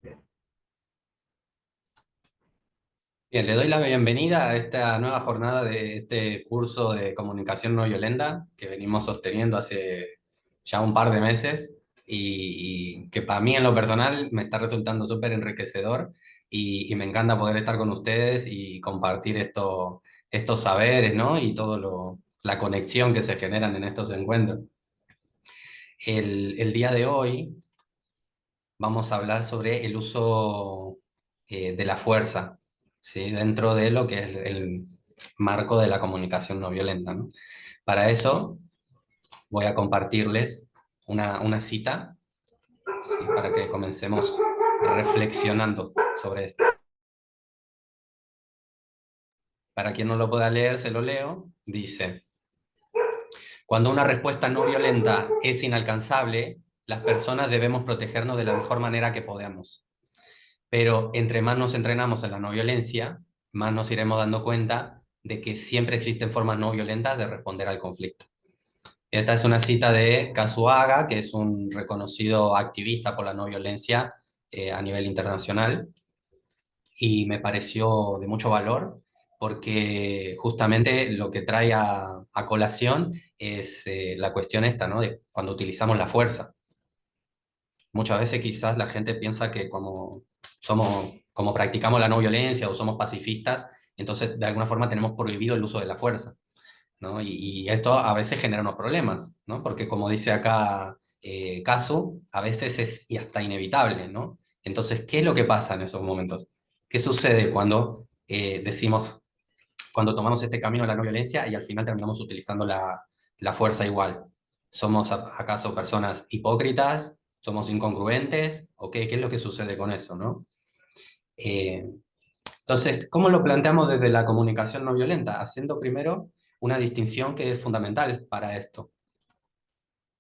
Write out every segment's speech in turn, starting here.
Bien, le doy la bienvenida a esta nueva jornada de este curso de comunicación no violenta que venimos sosteniendo hace ya un par de meses y que para mí en lo personal me está resultando súper enriquecedor y me encanta poder estar con ustedes y compartir estos saberes, ¿no? Y la conexión que se generan en estos encuentros. El día de hoy vamos a hablar sobre el uso de la fuerza, ¿sí? Dentro de lo que es el marco de la comunicación no violenta, ¿no? Para eso voy a compartirles una cita, ¿sí? Para que comencemos reflexionando sobre esto. Para quien no lo pueda leer, se lo leo. Dice, cuando una respuesta no violenta es inalcanzable, las personas debemos protegernos de la mejor manera que podamos. Pero entre más nos entrenamos en la no violencia, más nos iremos dando cuenta de que siempre existen formas no violentas de responder al conflicto. Esta es una cita de Kazuhaga, que es un reconocido activista por la no violencia a nivel internacional, y me pareció de mucho valor porque justamente lo que trae a colación es la cuestión esta, ¿no? De cuando utilizamos la fuerza. Muchas veces quizás la gente piensa que como practicamos la no violencia o somos pacifistas, entonces de alguna forma tenemos prohibido el uso de la fuerza, ¿no? Y esto a veces genera unos problemas, ¿no? Porque como dice acá Casu, a veces es y hasta inevitable, ¿no? Entonces, ¿qué es lo que pasa en esos momentos? ¿Qué sucede cuando cuando tomamos este camino de la no violencia y al final terminamos utilizando la fuerza igual? ¿Somos acaso personas hipócritas? ¿Somos incongruentes? ¿O qué es lo que sucede con eso, no? Eh, entonces, ¿cómo lo planteamos desde la comunicación no violenta? Haciendo primero una distinción que es fundamental para esto.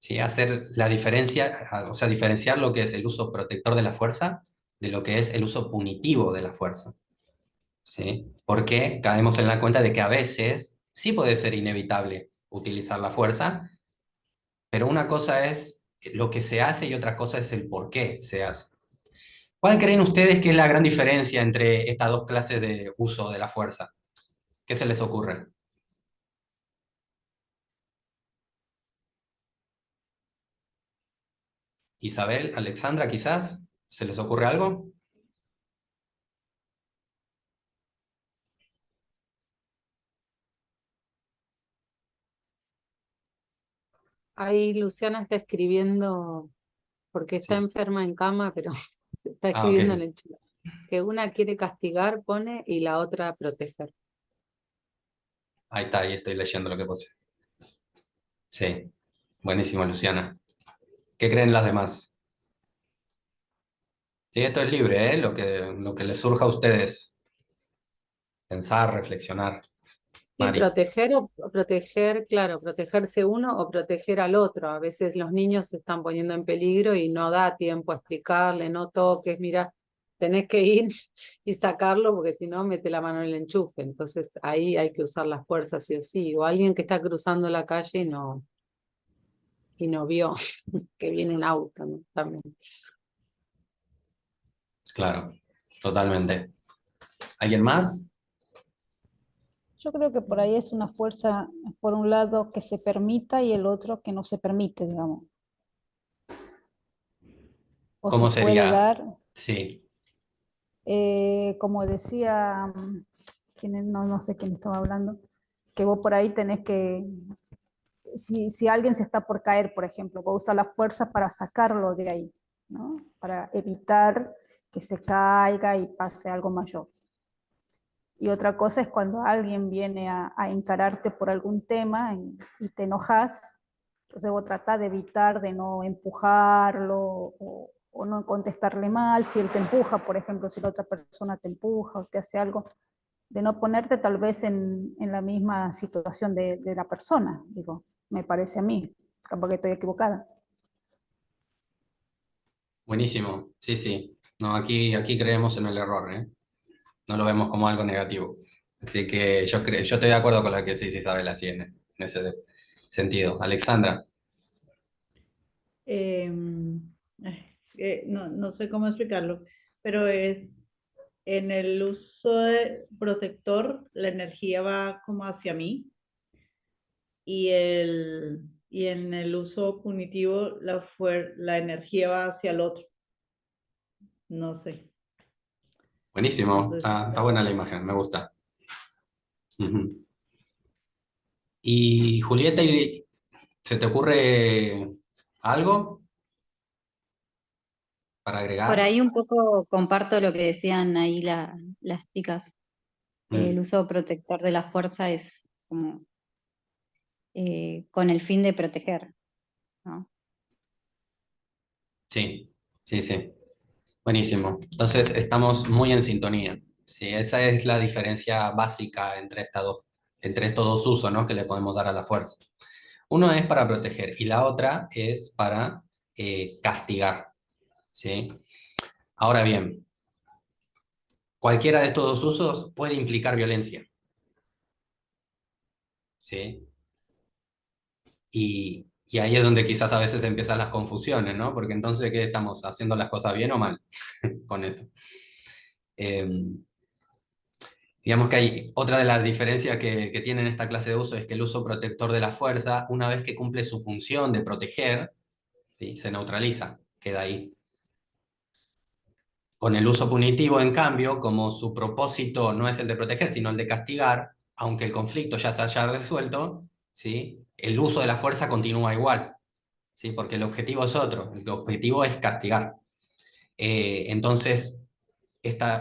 ¿Sí? Hacer la diferencia, o sea, diferenciar lo que es el uso protector de la fuerza de lo que es el uso punitivo de la fuerza. ¿Sí? Porque caemos en la cuenta de que a veces sí puede ser inevitable utilizar la fuerza, pero una cosa es lo que se hace y otra cosa es el por qué se hace. ¿Cuál creen ustedes que es la gran diferencia entre estas dos clases de uso de la fuerza? ¿Qué se les ocurre? Isabel, Alexandra, quizás, ¿se les ocurre algo? Ahí Luciana está escribiendo, porque está Sí. enferma en cama, pero se está Ah, escribiendo en ok. el chat. Que una quiere castigar, pone, y la otra proteger. Ahí está, ahí estoy leyendo lo que puse. Sí, buenísimo, Luciana. ¿Qué creen las demás? Sí, esto es libre, ¿eh? Lo que les surja a ustedes pensar, reflexionar. Y Mari. proteger o proteger, claro, protegerse uno o proteger al otro. A veces los niños se están poniendo en peligro y no da tiempo a explicarle, no toques, mira, tenés que ir y sacarlo porque si no mete la mano en el enchufe. Entonces ahí hay que usar las fuerzas sí o sí. O alguien que está cruzando la calle y no vio que viene un auto, ¿no? También. Claro, totalmente. ¿Alguien más? Yo creo que por ahí es una fuerza, por un lado, que se permita y el otro que no se permite, digamos. O se ¿Cómo puede sería? dar, Sí, como decía, no sé quién estaba hablando, que vos por ahí tenés que, si alguien se está por caer, por ejemplo, vos usas la fuerza para sacarlo de ahí, ¿no? Para evitar que se caiga y pase algo mayor. Y otra cosa es cuando alguien viene a encararte por algún tema y te enojas, entonces vos tratás de evitar de no empujarlo o no contestarle mal, si él te empuja, por ejemplo, si la otra persona te empuja o te hace algo, de no ponerte tal vez en la misma situación de la persona, digo, me parece a mí, capaz que estoy equivocada. buenísimo. Sí, sí. No, aquí creemos en el error, ¿eh? No lo vemos como algo negativo. Así que yo estoy de acuerdo con lo que sí, Isabel, así en ese sentido. Alexandra. No sé cómo explicarlo. pero es en el uso de protector, la energía va como hacia mí y en el uso punitivo, la energía va hacia el otro. No sé. Buenísimo, No sé si está buena la imagen, me gusta. Ujú. Y Julieta, ¿se te ocurre algo para Por agregar? ahí un poco comparto lo que decían ahí las chicas. El Mm, uso protector de la fuerza es como con el fin de proteger, ¿no? sí, sí, sí. Buenísimo. Entonces estamos muy en sintonía. Sí, esa es la diferencia básica entre estos dos usos, ¿no?, que le podemos dar a la fuerza. Uno es para proteger y la otra es para castigar. ¿Sí? Ahora bien, cualquiera de estos dos usos puede implicar violencia. ¿Sí? Y ahí es donde quizás a veces empiezan las confusiones, ¿no? Porque entonces, ¿qué estamos haciendo las cosas bien o mal con esto? Eh, digamos que hay otra de las diferencias que tiene esta clase de uso es que el uso protector de la fuerza, una vez que cumple su función de proteger, ¿sí?, se neutraliza, queda ahí. Con el uso punitivo, en cambio, como su propósito no es el de proteger, sino el de castigar, aunque el conflicto ya se haya resuelto, ¿sí?, el uso de la fuerza continúa igual, ¿sí?, porque el objetivo es otro, el objetivo es castigar. Entonces,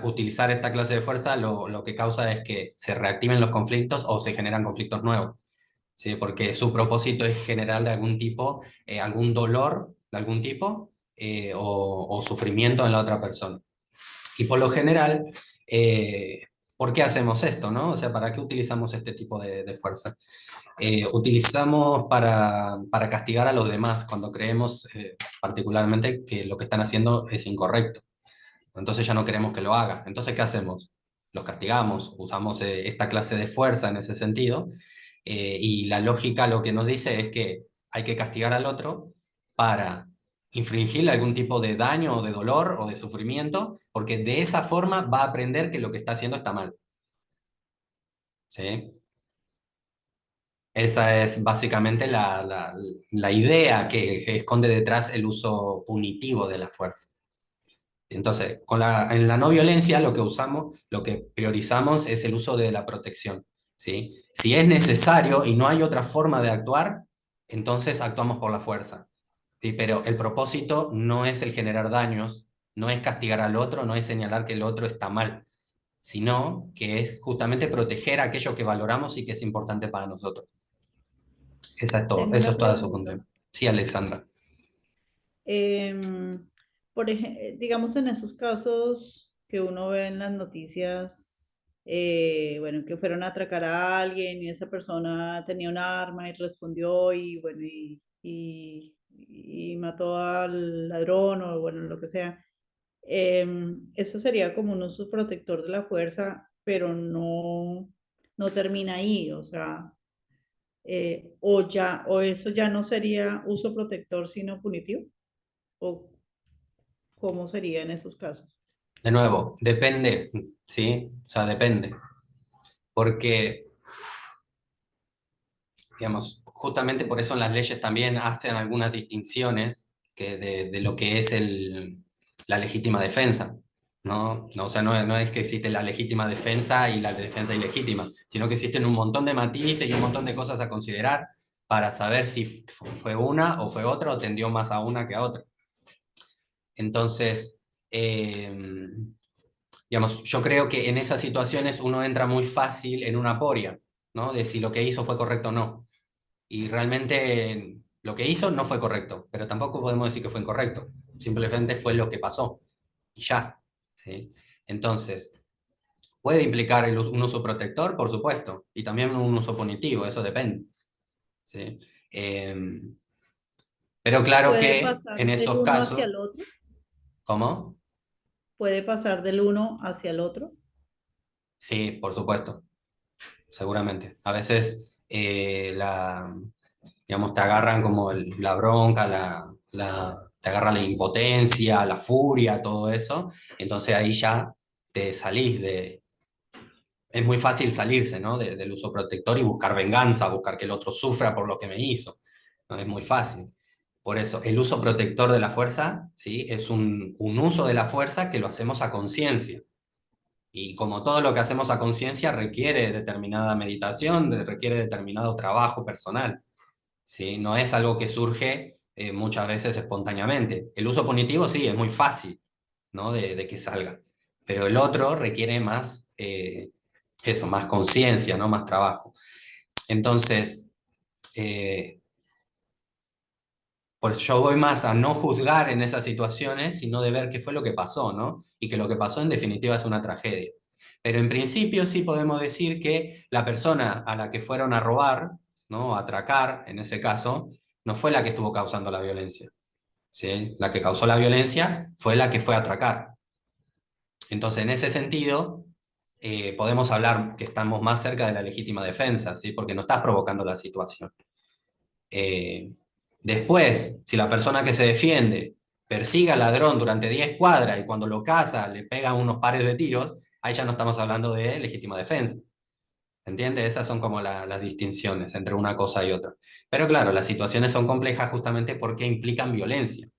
utilizar esta clase de fuerza lo que causa es que se reactiven los conflictos o se generan conflictos nuevos, ¿sí?, porque su propósito es generar de algún tipo, algún dolor de algún tipo, o sufrimiento en la otra persona. Y por lo general, ¿por qué hacemos esto, no? O sea, ¿para qué utilizamos este tipo de fuerza? Utilizamos para castigar a los demás cuando creemos, particularmente, que lo que están haciendo es incorrecto. Entonces ya no queremos que lo haga. Entonces, ¿qué hacemos? Los castigamos, usamos esta clase de fuerza en ese sentido, y la lógica lo que nos dice es que hay que castigar al otro para infligirle algún tipo de daño o de dolor o de sufrimiento, porque de esa forma va a aprender que lo que está haciendo está mal. ¿Sí? Esa es básicamente la idea que esconde detrás el uso punitivo de la fuerza. Entonces, en la no violencia lo que usamos, lo que priorizamos es el uso de la protección, ¿sí? Si es necesario y no hay otra forma de actuar, entonces actuamos por la fuerza, ¿sí? Pero el propósito no es el generar daños, no es castigar al otro, no es señalar que el otro está mal, sino que es justamente proteger aquello que valoramos y que es importante para nosotros. Esa es todo, tengo eso una es toda su pregunta. función. Sí, Alexandra. Digamos en esos casos que uno ve en las noticias, bueno, que fueron a atracar a alguien y esa persona tenía un arma y respondió y bueno, y mató al ladrón o bueno, lo que sea. Eso sería como un uso protector de la fuerza, pero no termina ahí, o sea, o eso ya no sería uso protector, sino punitivo, o cómo sería en esos casos. De nuevo, depende, ¿sí? O sea, depende. Porque, digamos, justamente por eso en las leyes también hacen algunas distinciones de lo que es la legítima defensa, ¿no? O sea, no es que existe la legítima defensa y la defensa ilegítima, sino que existen un montón de matices y un montón de cosas a considerar para saber si fue una o fue otra o tendió más a una que a otra. Entonces, digamos, yo creo que en esas situaciones uno entra muy fácil en una aporia, ¿no? De si lo que hizo fue correcto o no. Y realmente lo que hizo no fue correcto, pero tampoco podemos decir que fue incorrecto. Simplemente fue lo que pasó. Y ya. ¿Sí? Entonces, ¿puede implicar un uso protector? Por supuesto. Y también un uso punitivo, eso depende. ¿Sí? Pero claro ¿Puede que pasar en del esos uno hacia casos, el otro? ¿cómo? ¿Puede pasar del uno hacia el otro? Sí, por supuesto, seguramente. A veces digamos, te agarran como la bronca, te agarra la impotencia, la furia, todo eso, entonces ahí ya te salís de... Es muy fácil salirse, ¿no? Del uso protector y buscar venganza, buscar que el otro sufra por lo que me hizo, ¿no? Es muy fácil. Por eso, el uso protector de la fuerza, ¿sí? Es un uso de la fuerza que lo hacemos a conciencia. Y como todo lo que hacemos a conciencia requiere determinada meditación, requiere determinado trabajo personal, ¿sí? No es algo que surge muchas veces espontáneamente. El uso punitivo sí, es muy fácil, ¿no? De que salga. Pero el otro requiere más, eso, más conciencia, ¿no? Más trabajo. Entonces, eh, pues yo voy más a no juzgar en esas situaciones, sino de ver qué fue lo que pasó, ¿no? Y que lo que pasó en definitiva es una tragedia. Pero en principio sí podemos decir que la persona a la que fueron a robar, ¿no? A atracar, en ese caso, no fue la que estuvo causando la violencia, ¿sí? La que causó la violencia fue la que fue a atracar. Entonces, en ese sentido, podemos hablar que estamos más cerca de la legítima defensa, ¿sí? Porque no estás provocando la situación. Eh, Después, si la persona que se defiende persigue al ladrón durante 10 cuadras y cuando lo caza le pega unos pares de tiros, ahí ya no estamos hablando de legítima defensa. ¿Entiendes? Esas son como las distinciones entre una cosa y otra. Pero claro, las situaciones son complejas justamente porque implican violencia.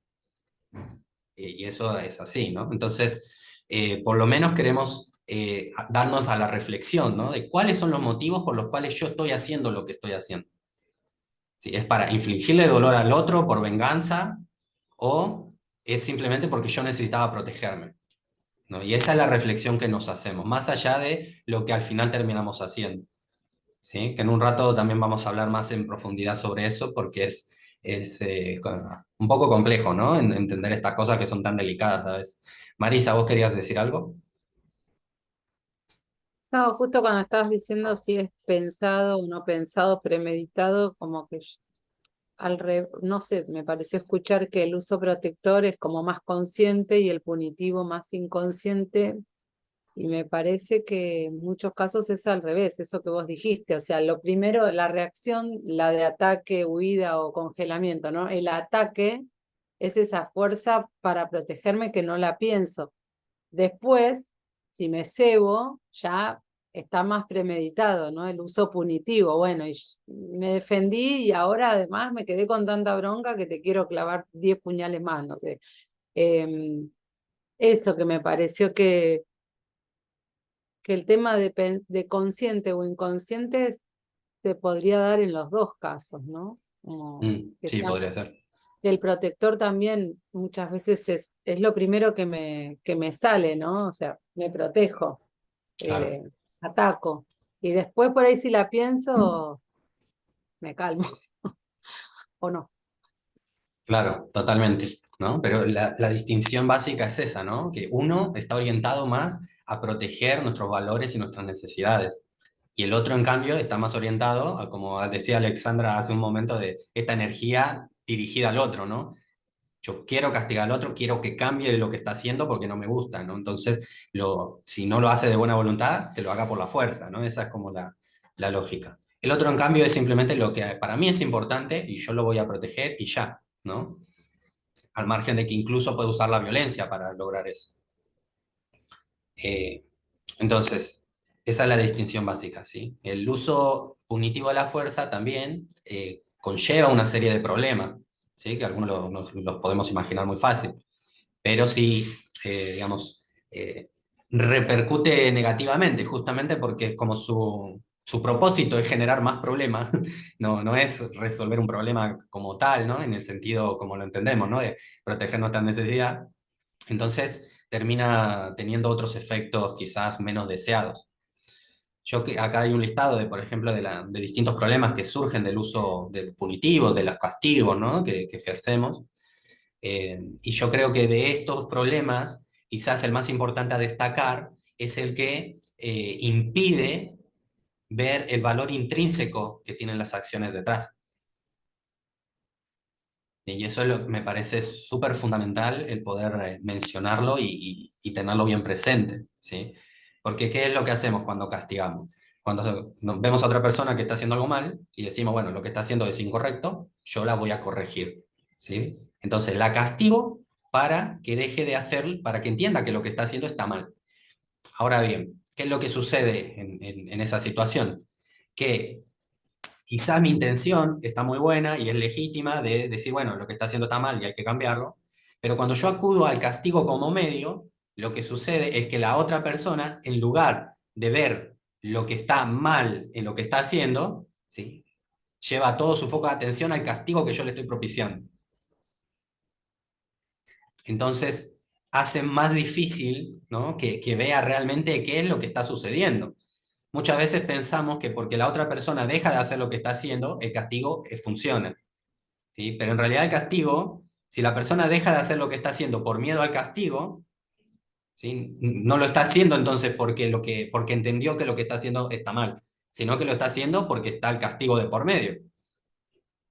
Y eso es así, ¿no? Entonces, por lo menos queremos darnos a la reflexión, ¿no? De cuáles son los motivos por los cuales yo estoy haciendo lo que estoy haciendo. Si es para infligirle dolor al otro por venganza o es simplemente porque yo necesitaba protegerme, ¿no? Y esa es la reflexión que nos hacemos, más allá de lo que al final terminamos haciendo, ¿sí? Que en un rato también vamos a hablar más en profundidad sobre eso porque es un poco complejo, ¿no? Entender estas cosas que son tan delicadas, ¿sabes? Marisa, ¿vos querías decir algo? No, justo cuando estabas diciendo si es pensado o no pensado, premeditado, como que no sé, me pareció escuchar que el uso protector es como más consciente y el punitivo más inconsciente, y me parece que en muchos casos es al revés, eso que vos dijiste, o sea, lo primero, la reacción, la de ataque, huida o congelamiento, ¿no? El ataque es esa fuerza para protegerme que no la pienso. Después, si me cebo, ya está más premeditado, ¿no? El uso punitivo. Bueno, y me defendí y ahora además me quedé con tanta bronca que te quiero clavar 10 puñales más, no sé. Em, Eso que me pareció que el tema de consciente o inconsciente se podría dar en los dos casos, ¿no? Como que Sí, sea, podría ser. el protector también muchas veces es lo primero que me sale, ¿no? O sea, me protejo, Claro. eh, ataco. Y después por ahí si la pienso, me calmo, o no. Claro, totalmente, ¿no? Pero la distinción básica es esa, ¿no? Que uno está orientado más a proteger nuestros valores y nuestras necesidades. Y el otro, en cambio, está más orientado a, como decía Alexandra hace un momento, de esta energía dirigida al otro, ¿no? Yo quiero castigar al otro, quiero que cambie lo que está haciendo porque no me gusta, ¿no? Entonces, si no lo hace de buena voluntad, que lo haga por la fuerza, ¿no? Esa es como la lógica. El otro, en cambio, es simplemente lo que para mí es importante y yo lo voy a proteger y ya, ¿no? Al margen de que incluso puede usar la violencia para lograr eso. Eh, entonces, esa es la distinción básica, ¿sí? El uso punitivo de la fuerza también conlleva una serie de problemas, ¿sí? Que algunos los podemos imaginar muy fácil, pero sí, digamos, repercute negativamente, justamente porque es como su propósito es generar más problemas, no es resolver un problema como tal, ¿no? En el sentido como lo entendemos, ¿no? De proteger nuestra necesidad. Entonces termina teniendo otros efectos quizás menos deseados. Acá hay un listado de, por ejemplo, de distintos problemas que surgen del uso del punitivo, de los castigos, ¿no? Que ejercemos. Y yo creo que de estos problemas, quizás el más importante a destacar es el que impide ver el valor intrínseco que tienen las acciones detrás. Y eso es lo que me parece súper fundamental, el poder mencionarlo y tenerlo bien presente, ¿sí? Porque ¿qué es lo que hacemos cuando castigamos? Cuando vemos a otra persona que está haciendo algo mal y decimos, bueno, lo que está haciendo es incorrecto, yo la voy a corregir, ¿sí? Entonces la castigo para que deje de hacer, para que entienda que lo que está haciendo está mal. Ahora bien, ¿qué es lo que sucede en esa situación? Que quizás mi intención está muy buena y es legítima de decir, bueno, lo que está haciendo está mal y hay que cambiarlo, pero cuando yo acudo al castigo como medio, lo que sucede es que la otra persona, en lugar de ver lo que está mal en lo que está haciendo, ¿sí?, lleva todo su foco de atención al castigo que yo le estoy propiciando. Entonces, hace más difícil, ¿no?, que vea realmente qué es lo que está sucediendo. Muchas veces pensamos que porque la otra persona deja de hacer lo que está haciendo, el castigo funciona, ¿sí? Pero en realidad el castigo, si la persona deja de hacer lo que está haciendo por miedo al castigo, ¿sí?, no lo está haciendo entonces porque entendió que lo que está haciendo está mal, sino que lo está haciendo porque está el castigo de por medio.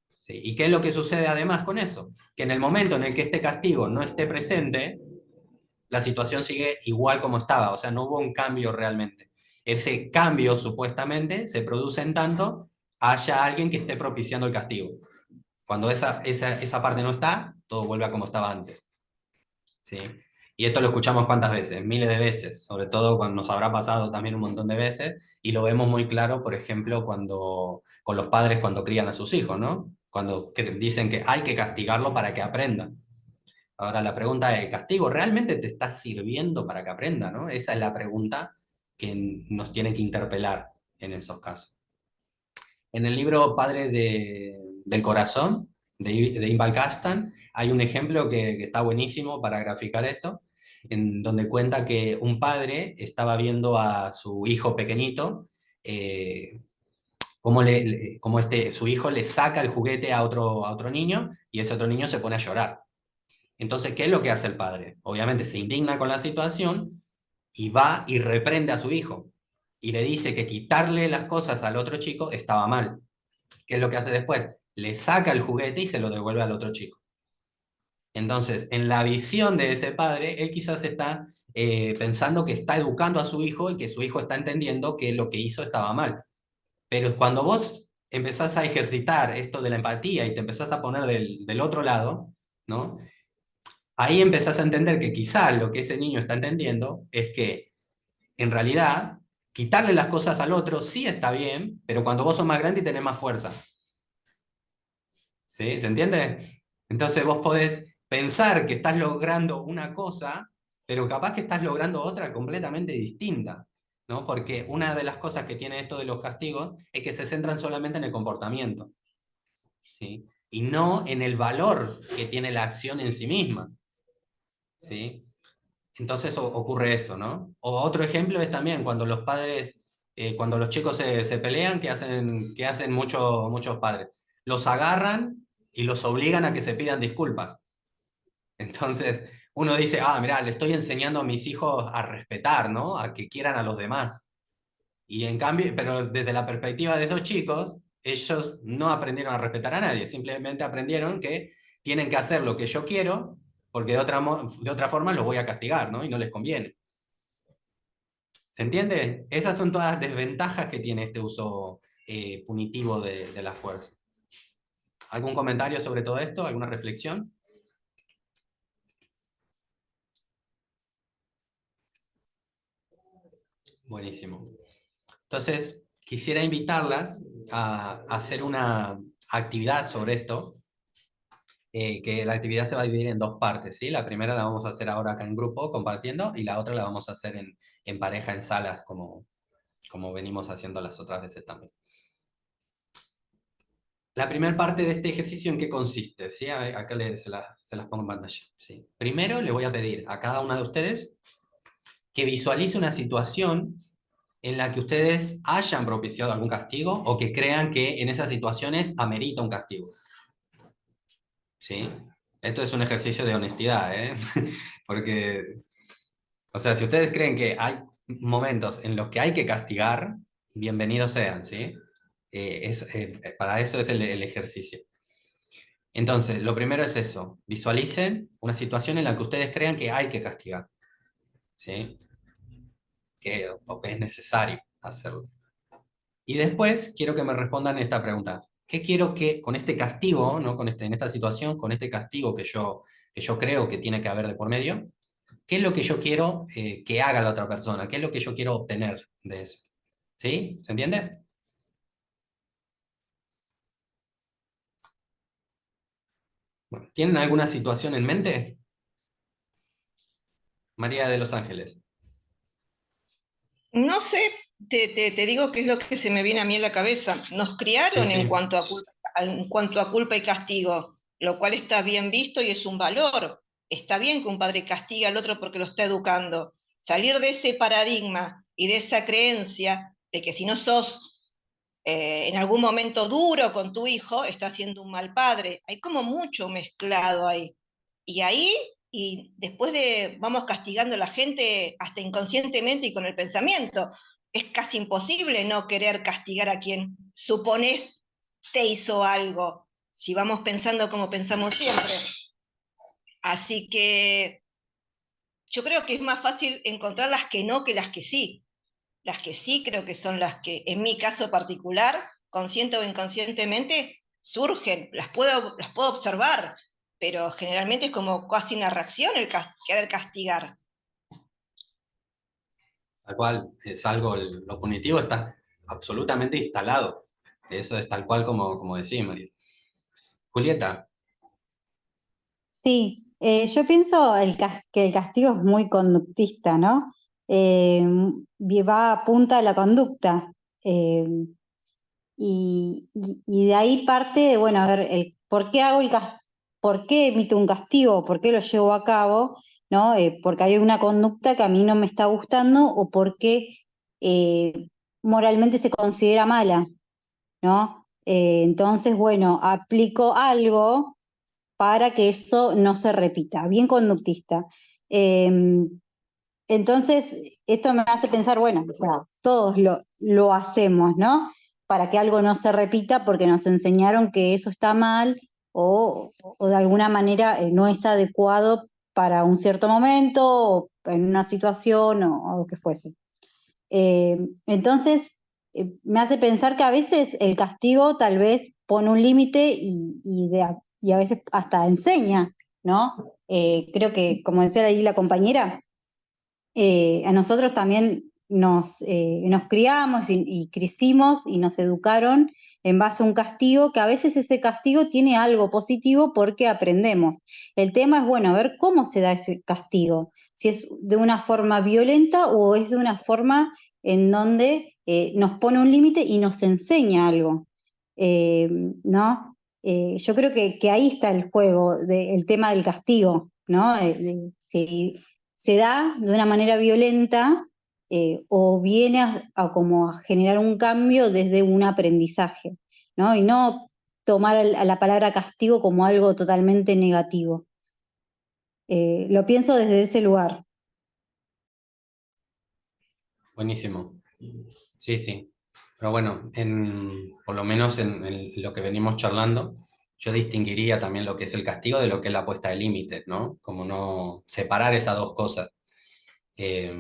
¿Sí? ¿Y qué es lo que sucede además con eso? Que en el momento en el que este castigo no esté presente, la situación sigue igual como estaba, o sea, no hubo un cambio realmente. Ese cambio supuestamente se produce en tanto haya alguien que esté propiciando el castigo. Cuando esa parte no está, todo vuelve a como estaba antes. ¿Sí? Y esto lo escuchamos cuántas veces, miles de veces, sobre todo cuando nos habrá pasado también un montón de veces, y lo vemos muy claro, por ejemplo, con los padres cuando crían a sus hijos, ¿no? Cuando dicen que hay que castigarlo para que aprendan. Ahora la pregunta es, ¿el castigo realmente te está sirviendo para que aprenda, ¿no? Esa es la pregunta que nos tiene que interpelar en esos casos. En el libro Padres del Corazón, de Inbal Kastan, hay un ejemplo que está buenísimo para graficar esto, en donde cuenta que un padre estaba viendo a su hijo pequeñito, cómo su hijo le saca el juguete a otro niño y ese otro niño se pone a llorar. Entonces, ¿qué es lo que hace el padre? Obviamente se indigna con la situación y va y reprende a su hijo y le dice que quitarle las cosas al otro chico estaba mal. ¿Qué es lo que hace después? Le saca el juguete y se lo devuelve al otro chico. Entonces, en la visión de ese padre, él quizás está pensando que está educando a su hijo y que su hijo está entendiendo que lo que hizo estaba mal. Pero cuando vos empezás a ejercitar esto de la empatía y te empezás a poner del otro lado, ¿no?, ahí empezás a entender que quizás lo que ese niño está entendiendo es que, en realidad, quitarle las cosas al otro sí está bien, pero cuando vos sos más grande y tenés más fuerza. ¿Sí? ¿Se entiende? Entonces vos podés pensar que estás logrando una cosa, pero capaz que estás logrando otra completamente distinta, ¿no? Porque una de las cosas que tiene esto de los castigos es que se centran solamente en el comportamiento, ¿sí?, y no en el valor que tiene la acción en sí misma, ¿sí? Entonces ocurre eso, ¿no? O otro ejemplo es también cuando los padres, cuando los chicos se pelean, qué hacen muchos padres? Los agarran y los obligan a que se pidan disculpas. Entonces uno dice, ah, mira, le estoy enseñando a mis hijos a respetar, ¿no? A que quieran a los demás. Y en cambio, pero desde la perspectiva de esos chicos, ellos no aprendieron a respetar a nadie, simplemente aprendieron que tienen que hacer lo que yo quiero, porque de otra forma los voy a castigar, ¿no? Y no les conviene. ¿Se entiende? Esas son todas las desventajas que tiene este uso punitivo de la fuerza. ¿Algún comentario sobre todo esto? ¿Alguna reflexión? Buenísimo. Entonces, quisiera invitarlas a hacer una actividad sobre esto, que la actividad se va a dividir en dos partes, ¿sí? La primera la vamos a hacer ahora acá en grupo, compartiendo, y la otra la vamos a hacer en pareja, en salas, como venimos haciendo las otras veces también. La primera parte de este ejercicio, ¿en qué consiste? ¿Sí? Acá se las pongo en pantalla. ¿Sí? Primero le voy a pedir a cada una de ustedes que visualice una situación en la que ustedes hayan propiciado algún castigo o que crean que en esas situaciones amerita un castigo. ¿Sí? Esto es un ejercicio de honestidad, ¿eh? Porque, o sea, si ustedes creen que hay momentos en los que hay que castigar, bienvenidos sean, ¿sí? Para eso es el ejercicio. Entonces, lo primero es eso, visualicen una situación en la que ustedes crean que hay que castigar, ¿sí? O que es necesario hacerlo. Y después quiero que me respondan esta pregunta. ¿Qué quiero que con este castigo, ¿no? En esta situación, con este castigo que yo creo que tiene que haber de por medio, qué es lo que yo quiero que haga la otra persona? ¿Qué es lo que yo quiero obtener de eso? ¿Sí? ¿Se entiende? Bueno, ¿tienen alguna situación en mente? María de los Ángeles. No sé, te digo qué es lo que se me viene a mí en la cabeza. Nos Sí, criaron sí. en cuanto a culpa y castigo, lo cual está bien visto y es un valor. Está bien que un padre castigue al otro porque lo está educando. Salir de ese paradigma y de esa creencia de que si no sos en algún momento duro con tu hijo, estás siendo un mal padre. Hay como mucho mezclado ahí. Y ahí, y después de, vamos castigando a la gente hasta inconscientemente y con el pensamiento. Es casi imposible no querer castigar a quien supones te hizo algo, si vamos pensando como pensamos siempre. Así que yo creo que es más fácil encontrar las que no que las que sí. Las que sí creo que son las que, en mi caso particular, consciente o inconscientemente, surgen, las puedo observar, pero generalmente es como casi una reacción el querer castigar. Tal cual, es algo, lo punitivo está absolutamente instalado. Eso es tal cual como decía María. Julieta, Sí, yo pienso que el castigo es muy conductista, ¿no? Va a punta de la conducta. eh, y de ahí parte, bueno, a ver, ¿por qué hago por qué emito un castigo? ¿Por qué lo llevo a cabo? ¿No? Porque hay una conducta que a mí no me está gustando o porque eh, moralmente se considera mala, ¿no? Entonces, bueno, aplico algo para que eso no se repita, bien conductista. Eh, entonces, esto me hace pensar, bueno, o sea, todos lo hacemos, ¿no? Para que algo no se repita porque nos enseñaron que eso está mal o de alguna manera no es adecuado para un cierto momento o en una situación o lo que fuese. Entonces, me hace pensar que a veces el castigo tal vez pone un límite y a veces hasta enseña, ¿no? Creo que, como decía ahí la compañera, a nosotros también nos criamos y crecimos y nos educaron en base a un castigo, que a veces ese castigo tiene algo positivo porque aprendemos. El tema es, bueno, a ver cómo se da ese castigo, si es de una forma violenta o es de una forma en donde nos pone un límite y nos enseña algo, eh, ¿no? Yo creo que ahí está el juego, el tema del castigo, ¿no? Si se da de una manera violenta o viene como a generar un cambio desde un aprendizaje, ¿no? Y no tomar a la palabra castigo como algo totalmente negativo. Lo pienso desde ese lugar. buenísimo. Sí, sí. Pero bueno, por lo menos en lo que venimos charlando, yo distinguiría también lo que es el castigo de lo que es la puesta de límites, ¿no? Como no separar esas dos cosas. Eh,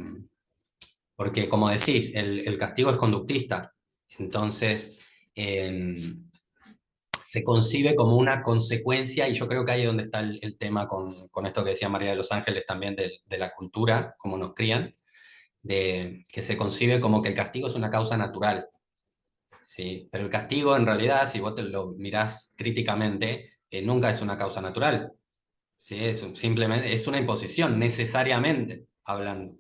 Porque como decís, el castigo es conductista. Entonces, eh, se concibe como una consecuencia, y yo creo que ahí es donde está el tema con esto que decía María de los Ángeles también de la cultura, como nos crían, de que se concibe como que el castigo es una causa natural, ¿sí? Pero el castigo en realidad, si vos te lo mirás críticamente, nunca es una causa natural, ¿sí? Simplemente es una imposición, necesariamente hablando.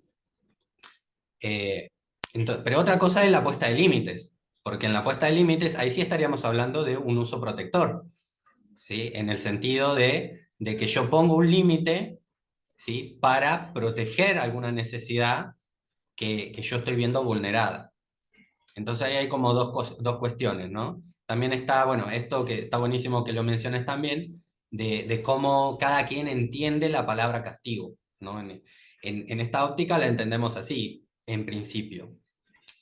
Pero otra cosa es la puesta de límites, porque en la puesta de límites ahí sí estaríamos hablando de un uso protector, ¿sí? En el sentido de que yo pongo un límite, ¿sí? Para proteger alguna necesidad que yo estoy viendo vulnerada. Entonces ahí hay como dos cuestiones, ¿no? También está, bueno, esto que está buenísimo que lo menciones también, de cómo cada quien entiende la palabra castigo, ¿no? En esta óptica la entendemos así, en principio,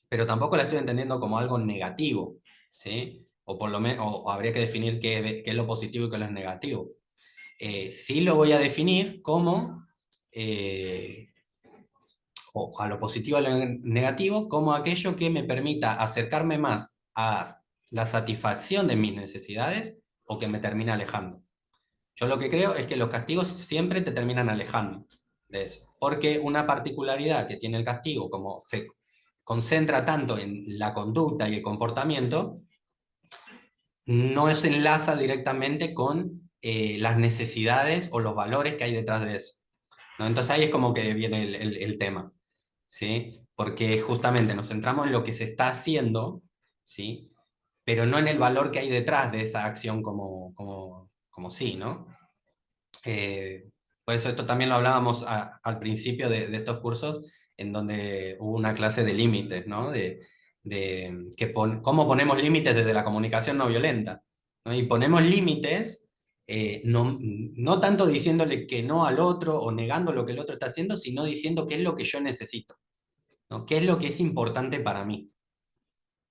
pero tampoco la estoy entendiendo como algo negativo, ¿sí? O por lo menos, o habría que definir qué es lo positivo y qué es lo negativo. Sí lo voy a definir como eh, o a lo positivo y a lo negativo, como aquello que me permita acercarme más a la satisfacción de mis necesidades o que me termina alejando. Yo lo que creo es que los castigos siempre te terminan alejando de eso, porque una particularidad que tiene el castigo, como se concentra tanto en la conducta y el comportamiento, no se enlaza directamente con las necesidades o los valores que hay detrás de eso, ¿no? Entonces ahí es como que viene el tema, ¿sí? Porque justamente nos centramos en lo que se está haciendo, ¿sí? Pero no en el valor que hay detrás de esa acción como sí, ¿no? Por eso esto también lo hablábamos al principio de estos cursos, en donde hubo una clase de límites, ¿no? Cómo ponemos límites desde la comunicación no violenta, ¿no? Y ponemos límites, no tanto diciéndole que no al otro o negando lo que el otro está haciendo, sino diciendo qué es lo que yo necesito, ¿no? ¿Qué es lo que es importante para mí?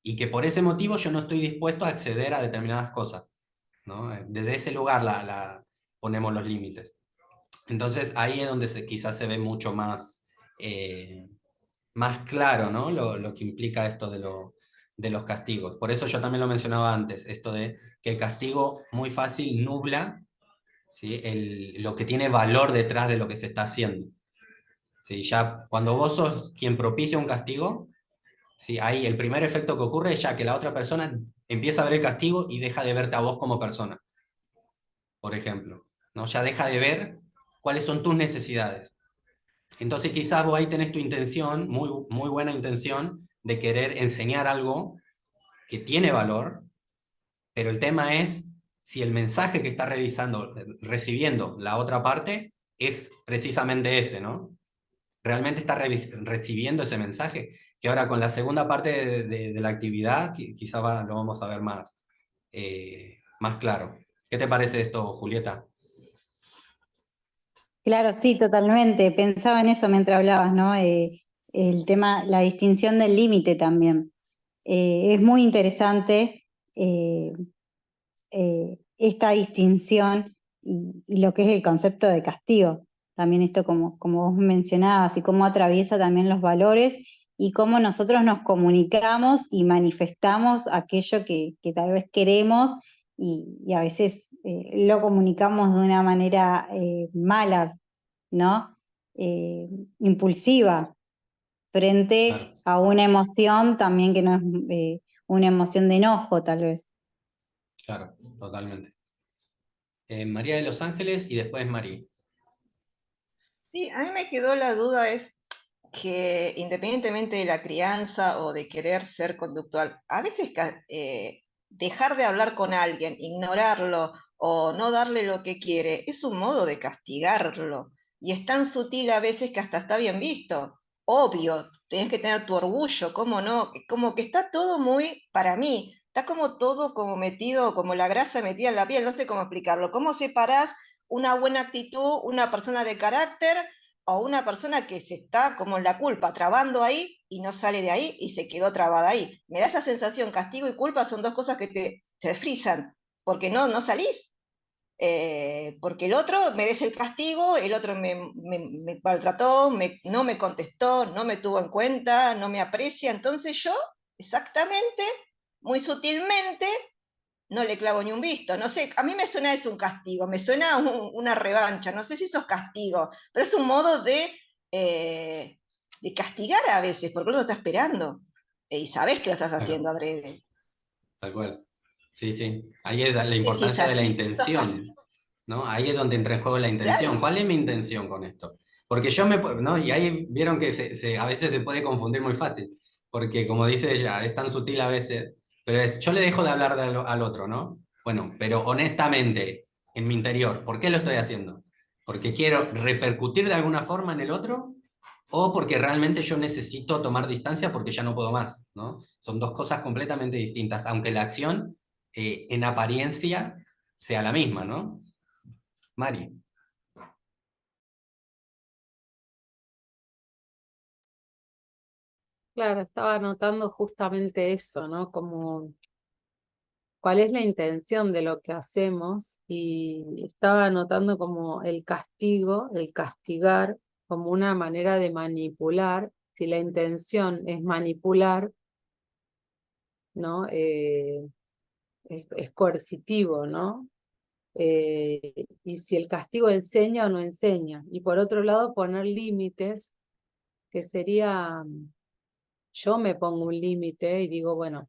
Y que por ese motivo yo no estoy dispuesto a acceder a determinadas cosas, ¿no? Desde ese lugar ponemos los límites. Entonces ahí es donde quizás se ve mucho más claro, ¿no? Lo que implica esto de los castigos. Por eso yo también lo mencionaba antes, esto de que el castigo muy fácil nubla, ¿sí? Lo que tiene valor detrás de lo que se está haciendo. ¿Sí? Ya cuando vos sos quien propicia un castigo, ¿sí? Ahí el primer efecto que ocurre es ya que la otra persona empieza a ver el castigo y deja de verte a vos como persona, por ejemplo, ¿no? Ya deja de ver cuáles son tus necesidades. Entonces quizás vos ahí tenés tu intención, muy, muy buena intención, de querer enseñar algo que tiene valor, pero el tema es si el mensaje que está recibiendo la otra parte es precisamente ese, ¿no? Realmente está recibiendo ese mensaje, que ahora con la segunda parte de la actividad quizá lo vamos a ver más claro. ¿Qué te parece esto, Julieta? Claro, sí, totalmente. Pensaba en eso mientras hablabas, ¿no? El tema, la distinción del límite también. Es muy interesante eh, esta distinción y lo que es el concepto de castigo. También esto como vos mencionabas y cómo atraviesa también los valores y cómo nosotros nos comunicamos y manifestamos aquello que tal vez queremos y a veces lo comunicamos de una manera mala, ¿no? Eh, Impulsiva, frente Claro, a una emoción también que no es una emoción de enojo, tal vez. claro, totalmente. María de los Ángeles y después María. Sí, a mí me quedó la duda es que independientemente de la crianza o de querer ser conductual, a veces dejar de hablar con alguien, ignorarlo o no darle lo que quiere, es un modo de castigarlo. Y es tan sutil a veces que hasta está bien visto. Obvio, tenés que tener tu orgullo, ¿cómo no? Como que está todo muy, para mí, está como todo como metido, como la grasa metida en la piel, no sé cómo explicarlo. ¿Cómo separás una buena actitud, una persona de carácter? O una persona que se está como en la culpa, trabando ahí y no sale de ahí y se quedó trabada ahí. Me da esa sensación, castigo y culpa son dos cosas que te frisan, porque no salís. Porque el otro merece el castigo, el otro me maltrató, no me contestó, no me tuvo en cuenta, no me aprecia, entonces yo, exactamente, muy sutilmente, no le clavo ni un visto. No sé, a mí me suena eso un castigo, me suena una revancha. No sé si eso es castigo, pero es un modo de castigar a veces, porque uno está esperando. Y sabes que lo estás haciendo Claro, adrede. tal cual. Sí, sí. Ahí es la No sé si es importancia de la así, si sos intención, ¿no? Ahí es donde entra en juego la intención. claro, ¿Cuál es mi intención con esto? Porque ¿no? Y ahí vieron que a veces se puede confundir muy fácil, porque como dice ella, es tan sutil a veces, pero yo le dejo de hablar al otro, ¿no? Bueno, pero honestamente, en mi interior, ¿por qué lo estoy haciendo? ¿Porque quiero repercutir de alguna forma en el otro? ¿O porque realmente yo necesito tomar distancia porque ya no puedo más, ¿no? Son dos cosas completamente distintas, aunque la acción en apariencia sea la misma, ¿no? Mari. Claro, estaba notando justamente eso, ¿no? Como cuál es la intención de lo que hacemos y estaba notando como el castigo, el castigar como una manera de manipular. Si la intención es manipular, ¿no? es coercitivo, ¿no? Y si el castigo enseña o no enseña. Y por otro lado, poner límites, que sería, yo me pongo un límite y digo, bueno,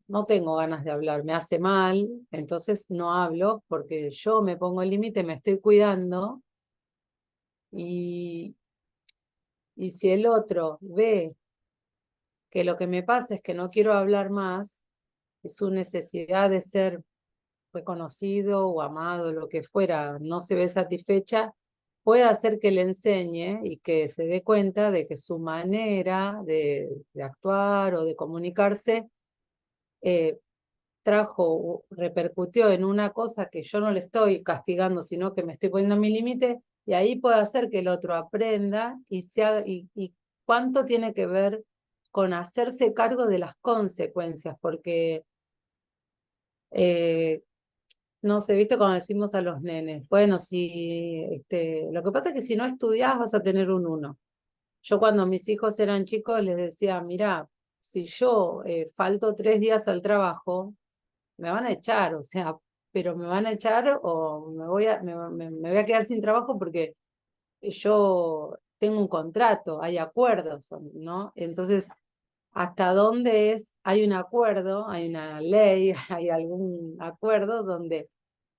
no tengo ganas de hablar, me hace mal, entonces no hablo porque yo me pongo el límite, me estoy cuidando y, y si el otro ve que lo que me pasa es que no quiero hablar más, y su necesidad de ser reconocido o amado, lo que fuera, no se ve satisfecha, puede hacer que le enseñe y que se dé cuenta de que su manera de actuar o de comunicarse repercutió en una cosa que yo no le estoy castigando, sino que me estoy poniendo mi límite, y ahí puede hacer que el otro aprenda y cuánto tiene que ver con hacerse cargo de las consecuencias, porque no sé, viste cuando decimos a los nenes, bueno, si lo que pasa es que si no estudiás vas a tener un 1. Yo cuando mis hijos eran chicos les decía, mirá, si yo falto 3 días al trabajo, me van a echar, o sea, pero me van a echar o me voy a quedar sin trabajo porque yo tengo un contrato, hay acuerdos, ¿no? Entonces, ¿hasta dónde hay un acuerdo, hay una ley, hay algún acuerdo donde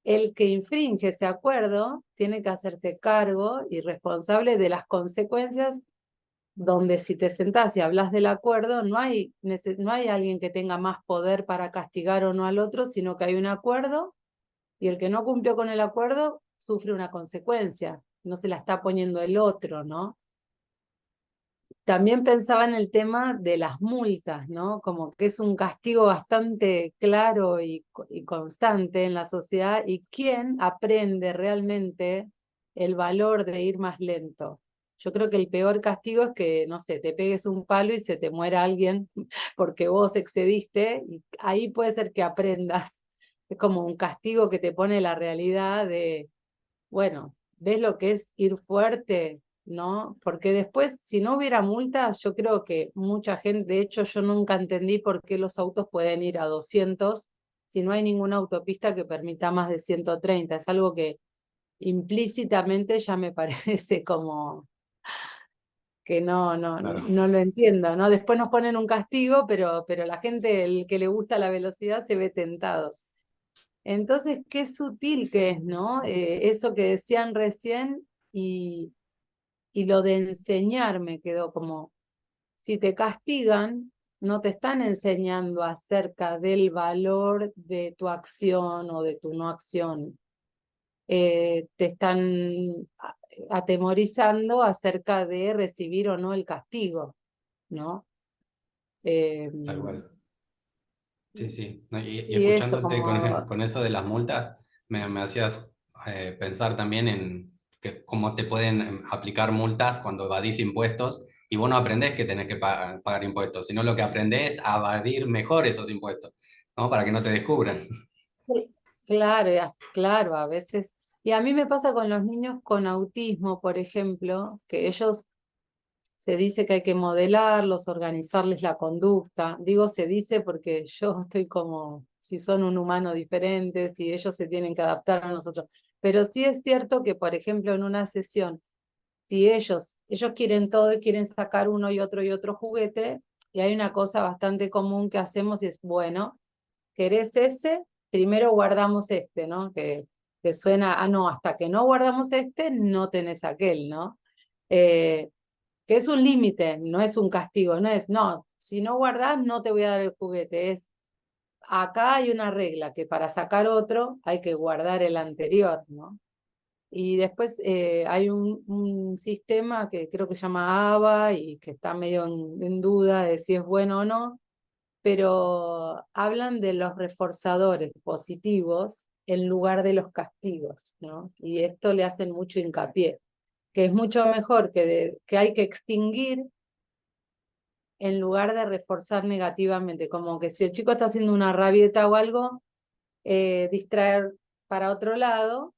el que infringe ese acuerdo tiene que hacerse cargo y responsable de las consecuencias, donde si te sentás y hablas del acuerdo, no hay alguien que tenga más poder para castigar o no al otro, sino que hay un acuerdo y el que no cumplió con el acuerdo sufre una consecuencia, no se la está poniendo el otro, ¿no? También pensaba en el tema de las multas, ¿no? Como que es un castigo bastante claro y constante en la sociedad, y quién aprende realmente el valor de ir más lento. Yo creo que el peor castigo es que, no sé, te pegues un palo y se te muera alguien porque vos excediste, y ahí puede ser que aprendas. Es como un castigo que te pone la realidad de, bueno, ¿ves lo que es ir fuerte? ¿No? Porque después, si no hubiera multas, yo creo que mucha gente, de hecho, yo nunca entendí por qué los autos pueden ir a 200 si no hay ninguna autopista que permita más de 130. Es algo que implícitamente ya me parece como que Claro. no lo entiendo, ¿no? Después nos ponen un castigo, pero la gente, el que le gusta la velocidad, se ve tentado. Entonces, qué sutil que es, ¿no? Eso que decían recién y lo de enseñar me quedó como, si te castigan, no te están enseñando acerca del valor de tu acción o de tu no acción. Te están atemorizando acerca de recibir o no el castigo, ¿no? Eh, Tal cual. Sí, sí. No, y y eso, escuchándote como con eso de las multas, me hacías pensar también en que cómo te pueden aplicar multas cuando evadís impuestos y vos no aprendés que tenés que pagar impuestos, sino lo que aprendés es a evadir mejor esos impuestos, ¿no? Para que no te descubran. claro, claro, a veces. Y a mí me pasa con los niños con autismo, por ejemplo, que ellos se dice que hay que modelarlos, organizarles la conducta. Digo se dice porque yo estoy como, si son un humano diferente, si ellos se tienen que adaptar a nosotros. Pero sí es cierto que, por ejemplo, en una sesión, si ellos quieren todo y quieren sacar uno y otro juguete, y hay una cosa bastante común que hacemos y es, bueno, ¿querés ese? Primero guardamos este, ¿no? Que suena, ah, no, hasta que no guardamos este, no tenés aquel, ¿no? Eh, que es un límite, no es un castigo, no es, no, si no guardás no te voy a dar el juguete, es, acá hay una regla que para sacar otro hay que guardar el anterior, ¿no? Y después hay un sistema que creo que se llama ABA y que está medio en duda de si es bueno o no, pero hablan de los reforzadores positivos en lugar de los castigos, ¿no? Y esto le hacen mucho hincapié, que es mucho mejor que hay que extinguir en lugar de reforzar negativamente, como que si el chico está haciendo una rabieta o algo, distraer para otro lado,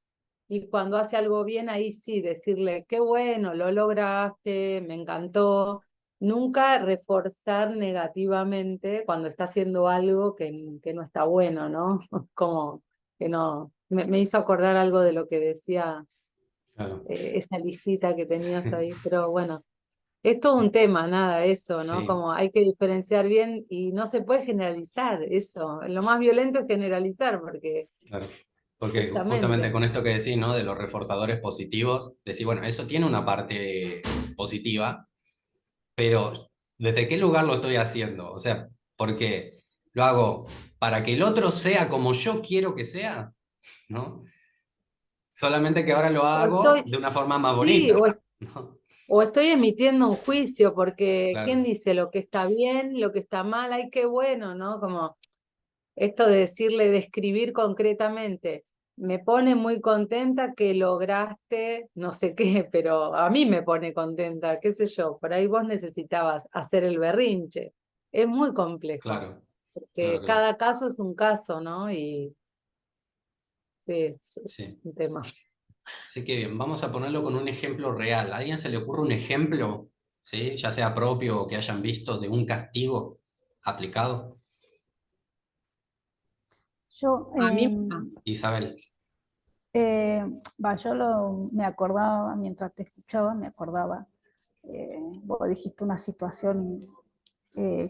y cuando hace algo bien, ahí sí, decirle, qué bueno, lo lograste, me encantó, nunca reforzar negativamente cuando está haciendo algo que no está bueno, ¿no? Como que no, me hizo acordar algo de lo que decía Claro. esa listita que tenías ahí, pero bueno, es todo un tema, nada, eso, ¿no? Sí, Como hay que diferenciar bien y no se puede generalizar eso. Lo más violento es generalizar, porque claro. Porque justamente justamente, con esto que decís, ¿no? De los reforzadores positivos, decís, bueno, eso tiene una parte positiva, pero ¿desde qué lugar lo estoy haciendo? O sea, porque lo hago para que el otro sea como yo quiero que sea, ¿no? Solamente que ahora lo o hago estoy, de una forma más sí, bonita, ¿no? o estoy emitiendo un juicio, porque ¿quién Claro, dice lo que está bien, lo que está mal? Ay, qué bueno, ¿no? Como esto de decirle, describir concretamente, me pone muy contenta que lograste no sé qué, pero a mí me pone contenta, qué sé yo, por ahí vos necesitabas hacer el berrinche. Es muy complejo, claro, claro, porque claro. cada caso es un caso, ¿no? Y sí, es Sí. un tema. Así que bien, vamos a ponerlo con un ejemplo real. ¿A alguien se le ocurre un ejemplo, ¿sí? Ya sea propio o que hayan visto de un castigo aplicado? Yo, A mí, Isabel. eh, me acordaba, mientras te escuchaba, me acordaba, vos dijiste una situación,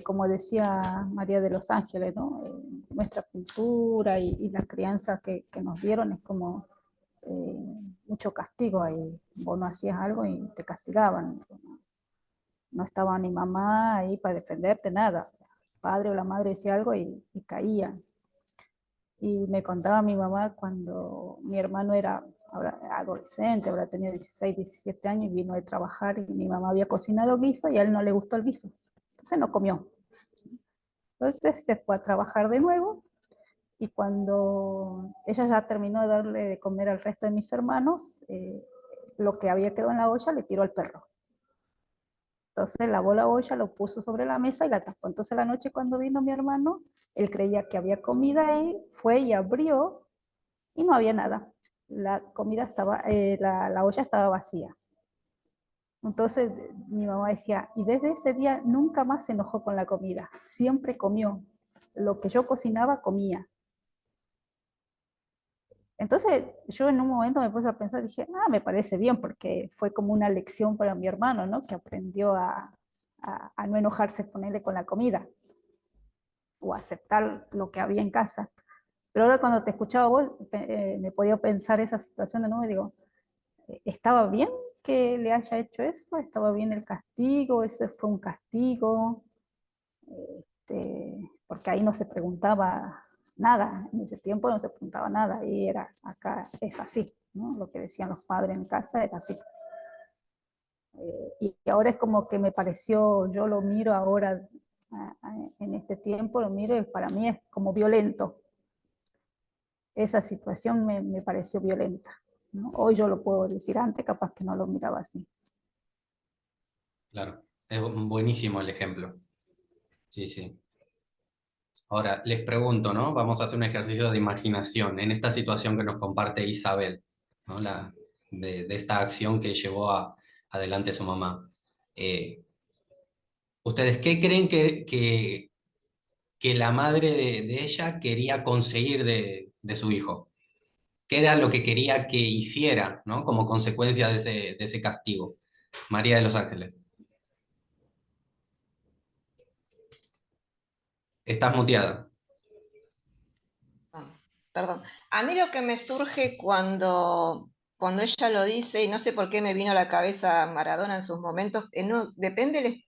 como decía María de los Ángeles, ¿no? Nuestra cultura y la crianza que nos dieron es como mucho castigo ahí. Vos no hacías algo y te castigaban. No estaba ni mamá ahí para defenderte, nada. El padre o la madre decía algo y caían. Y me contaba mi mamá cuando mi hermano era adolescente, habrá tenido 16, 17 años y vino de trabajar y mi mamá había cocinado guiso y a él no le gustó el guiso. Entonces no comió. Entonces se fue a trabajar de nuevo y cuando ella ya terminó de darle de comer al resto de mis hermanos, lo que había quedado en la olla le tiró al perro. Entonces lavó la olla, lo puso sobre la mesa y la tapó. Entonces la noche cuando vino mi hermano, él creía que había comida ahí, fue y abrió y no había nada. La comida estaba, la olla estaba vacía. Entonces mi mamá decía, y desde ese día nunca más se enojó con la comida, siempre comió. Lo que yo cocinaba, comía. Entonces yo en un momento me puse a pensar, dije, me parece bien, porque fue como una lección para mi hermano, ¿no? Que aprendió a no enojarse, ponerle con la comida o aceptar lo que había en casa. Pero ahora cuando te escuchaba vos, me podía pensar esa situación de nuevo y digo, ¿estaba bien que le haya hecho eso? ¿Estaba bien el castigo? ¿Ese fue un castigo? Porque ahí no se preguntaba nada, en ese tiempo no se preguntaba nada, y era, acá es así, ¿no? Lo que decían los padres en casa era así. Y ahora es como que me pareció, yo lo miro ahora, en este tiempo, lo miro y para mí es como violento. Esa situación me pareció violenta, ¿no? Hoy yo lo puedo decir, antes capaz que no lo miraba así. Claro, es buenísimo el ejemplo. Sí, sí. Ahora, les pregunto, ¿no? Vamos a hacer un ejercicio de imaginación en esta situación que nos comparte Isabel, ¿no? De esta acción que llevó adelante su mamá. Eh, ¿Ustedes qué creen que la madre de ella quería conseguir de su hijo? ¿Qué era lo que quería que hiciera, ¿no? Como consecuencia de ese castigo? María de los Ángeles. Estás muteada. Ah, perdón. A mí lo que me surge cuando ella lo dice, y no sé por qué me vino a la cabeza Maradona en sus momentos, depende,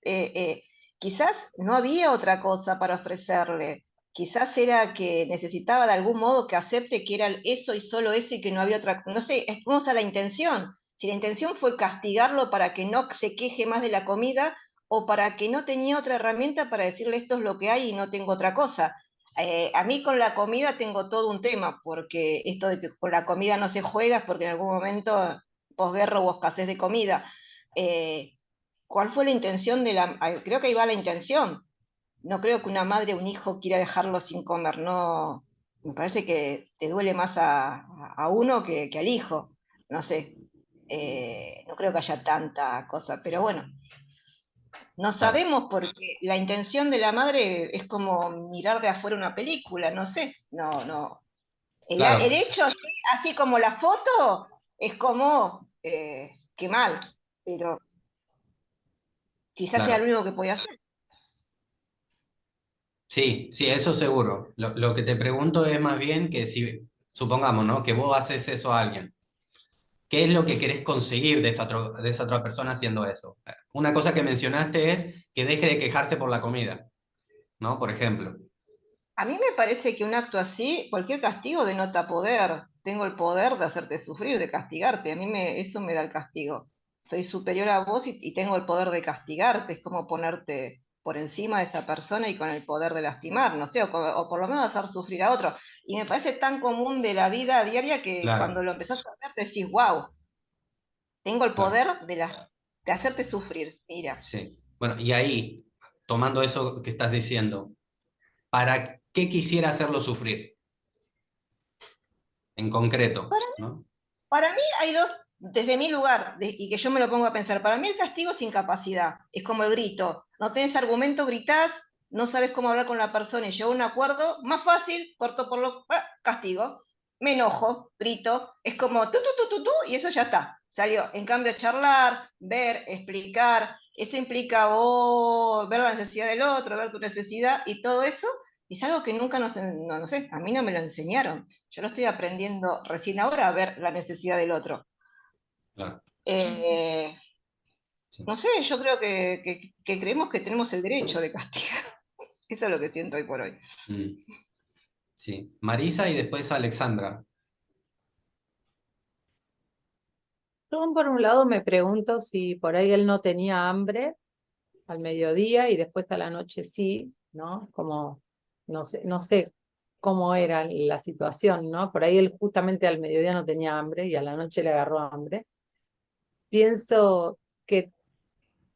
quizás no había otra cosa para ofrecerle, quizás era que necesitaba de algún modo que acepte que era eso y solo eso y que no había otra, no sé, vamos a la intención. Si la intención fue castigarlo para que no se queje más de la comida o para que no tenía otra herramienta para decirle esto es lo que hay y no tengo otra cosa. A mí con la comida tengo todo un tema, porque esto de que con la comida no se juega es porque en algún momento, posguerra, hubo escasez de comida. Eh, ¿Cuál fue la intención de la... Creo que ahí va la intención. No creo que una madre o un hijo quiera dejarlo sin comer, no. Me parece que te duele más a uno que al hijo. No sé. No creo que haya tanta cosa, pero bueno. No Claro, sabemos porque la intención de la madre es como mirar de afuera una película, no sé, no. El claro, hecho, sí, así como la foto, es como, qué mal, pero quizás sea lo claro. único que podía hacer. Sí, sí, eso seguro. Lo que te pregunto es más bien que si, supongamos, ¿no? Que vos haces eso a alguien. ¿Qué es lo que querés conseguir de esa otra persona haciendo eso? Una cosa que mencionaste es que deje de quejarse por la comida, ¿no? Por ejemplo. A mí me parece que un acto así, cualquier castigo denota poder. Tengo el poder de hacerte sufrir, de castigarte. Eso me da el castigo. Soy superior a vos y tengo el poder de castigarte. Es como ponerte por encima de esa persona y con el poder de lastimar, no sé, o por lo menos hacer sufrir a otro. Y me parece tan común de la vida diaria que cuando Claro, lo empezás a ver decís, wow, tengo el claro, poder de hacerte sufrir. Mira, sí. Bueno, y ahí, tomando eso que estás diciendo, ¿para qué quisiera hacerlo sufrir en concreto, ¿no? para mí hay dos, desde mi lugar, y que yo me lo pongo a pensar, para mí el castigo es incapacidad, es como el grito, no tenés argumento, gritás, no sabes cómo hablar con la persona y llegar a un acuerdo, más fácil, corto por lo, castigo, me enojo, grito, es como tú, y eso ya está, salió. En cambio, charlar, ver, explicar, eso implica ver la necesidad del otro, ver tu necesidad y todo eso, es algo que nunca no sé, a mí no me lo enseñaron. Yo lo estoy aprendiendo recién ahora a ver la necesidad del otro. Claro, Eh, sí. no sé, yo creo que creemos que tenemos el derecho de castigar. Eso es lo que siento hoy por hoy. Mm, sí. Marisa y después Alexandra. Yo por un lado me pregunto si por ahí él no tenía hambre al mediodía y después a la noche sí, ¿no? Como, no sé cómo era la situación, ¿no? Por ahí él justamente al mediodía no tenía hambre y a la noche le agarró hambre. Pienso que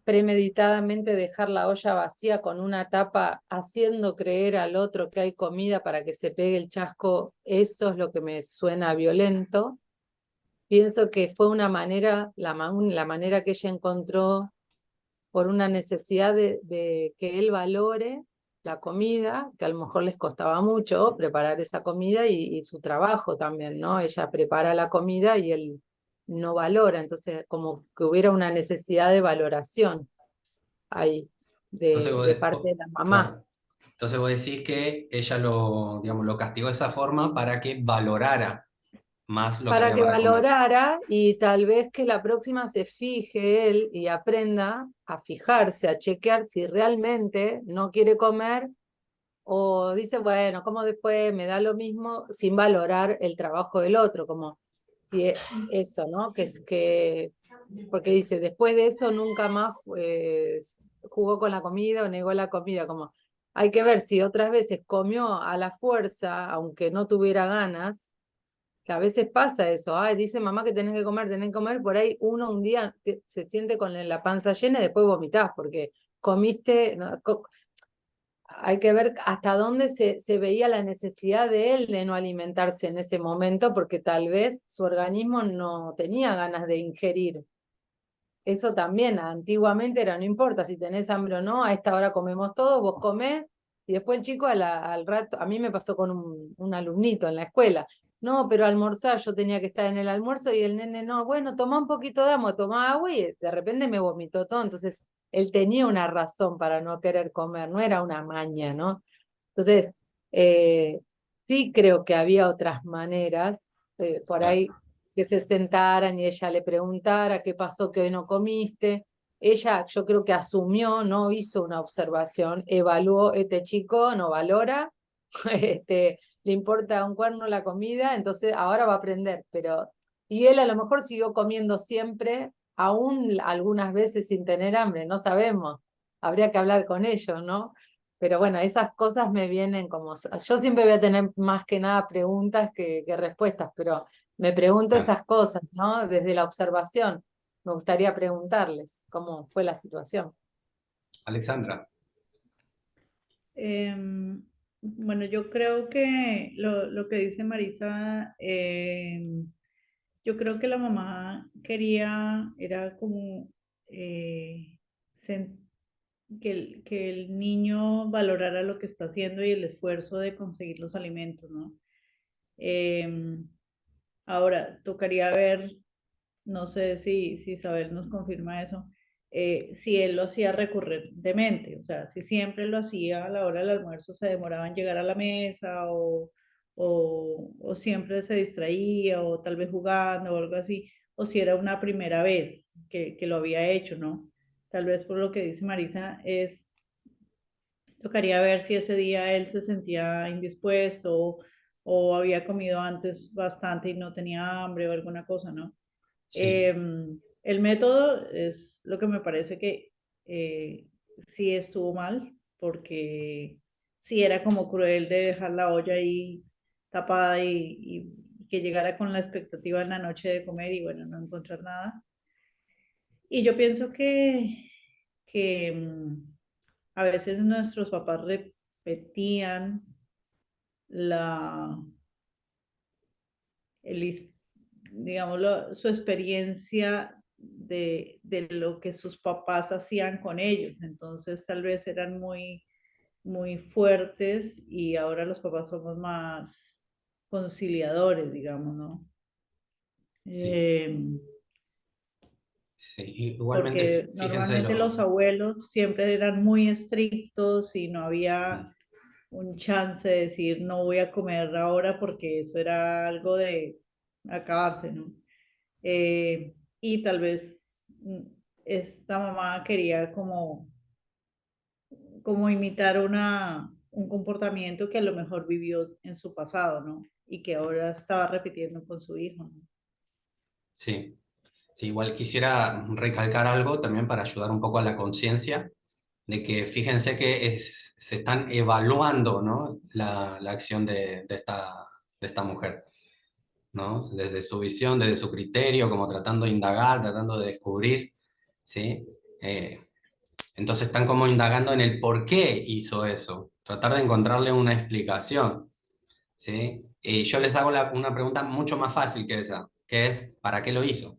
premeditadamente dejar la olla vacía con una tapa, haciendo creer al otro que hay comida para que se pegue el chasco, eso es lo que me suena violento. Pienso que fue una manera, la manera que ella encontró por una necesidad de que él valore la comida, que a lo mejor les costaba mucho preparar esa comida y su trabajo también, ¿no? Ella prepara la comida y él no valora, entonces como que hubiera una necesidad de valoración ahí, Entonces de parte de la mamá, claro. Entonces vos decís que ella lo, digamos, lo castigó de esa forma para que valorara más lo que para había que para comer. valorara y tal vez que la próxima se fije él y aprenda a fijarse, a chequear si realmente no quiere comer o dice, bueno, como después me da lo mismo sin valorar el trabajo del otro, como si eso, ¿no? Que es que, porque dice, después de eso nunca más jugó con la comida o negó la comida, como hay que ver si otras veces comió a la fuerza, aunque no tuviera ganas, que a veces pasa eso, ay, dice mamá que tenés que comer, por ahí uno un día se siente con la panza llena y después vomitás, porque comiste, ¿no? Hay que ver hasta dónde se veía la necesidad de él de no alimentarse en ese momento, porque tal vez su organismo no tenía ganas de ingerir. Eso también, antiguamente era, no importa si tenés hambre o no, a esta hora comemos todos, vos comés, y después el chico al rato, a mí me pasó con un alumnito en la escuela, no, pero almorzar, yo tenía que estar en el almuerzo y el nene, no, bueno, toma un poquito de agua, toma agua y de repente me vomitó todo, entonces él tenía una razón para no querer comer, no era una maña, ¿no? Entonces, eh, sí creo que había otras maneras, por Claro, ahí que se sentaran y ella le preguntara qué pasó que hoy no comiste. Ella, yo creo que asumió, no hizo una observación, evaluó, este chico no valora, le importa un cuerno la comida, entonces ahora va a aprender, pero, y él a lo mejor siguió comiendo siempre, aún algunas veces sin tener hambre, no sabemos, habría que hablar con ellos, ¿no? Pero bueno, esas cosas me vienen como, yo siempre voy a tener más que nada preguntas que respuestas, pero me pregunto claro. esas cosas, ¿no? Desde la observación. Me gustaría preguntarles cómo fue la situación. Alexandra. Bueno, yo creo que lo que dice Marisa, yo creo que la mamá quería, era como, que el niño valorara lo que está haciendo y el esfuerzo de conseguir los alimentos, ¿no? Ahora, tocaría ver, no sé si Isabel nos confirma eso, si él lo hacía recurrentemente, o sea, si siempre lo hacía a la hora del almuerzo, se demoraba en llegar a la mesa o siempre se distraía o tal vez jugando o algo así, o si era una primera vez que lo había hecho, ¿no? Tal vez por lo que dice Marisa, tocaría ver si ese día él se sentía indispuesto o había comido antes bastante y no tenía hambre o alguna cosa, ¿no? Sí, El método es lo que me parece que sí estuvo mal, porque sí era como cruel de dejar la olla ahí tapada y que llegara con la expectativa en la noche de comer y bueno, no encontrar nada. Y yo pienso que a veces nuestros papás repetían la, el, digamos, su experiencia de lo que sus papás hacían con ellos. Entonces tal vez eran muy fuertes y ahora los papás somos más conciliadores, digamos, ¿no? sí, Eh, sí. Igualmente, porque fíjense normalmente los lo... abuelos siempre eran muy estrictos y no había Mm, un chance de decir no voy a comer ahora porque eso era algo de acabarse, ¿no? Y tal vez esta mamá quería como imitar un comportamiento que a lo mejor vivió en su pasado, ¿no? Y que ahora estaba repitiendo con su hijo, ¿no? sí, sí, igual quisiera recalcar algo también para ayudar un poco a la conciencia de que fíjense que se están evaluando, ¿no? La acción de esta mujer, ¿no? Desde su visión, desde su criterio, como tratando de indagar, tratando de descubrir, ¿sí? Eh, entonces están como indagando en el por qué hizo eso, tratar de encontrarle una explicación, ¿sí? Y yo les hago una pregunta mucho más fácil que esa, que es, ¿para qué lo hizo?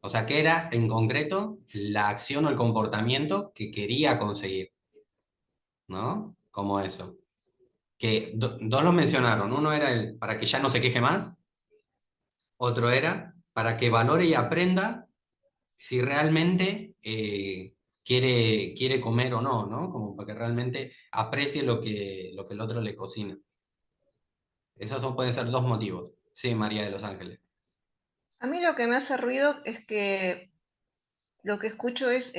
O sea, ¿qué era en concreto la acción o el comportamiento que quería conseguir? ¿No? Como eso. Que dos lo mencionaron. Uno era el para que ya no se queje más. Otro era para que valore y aprenda si realmente quiere comer o no, ¿no? Como para que realmente aprecie lo que el otro le cocina. Pueden ser dos motivos. Sí, María de los Ángeles. A mí lo que me hace ruido es que lo que escucho es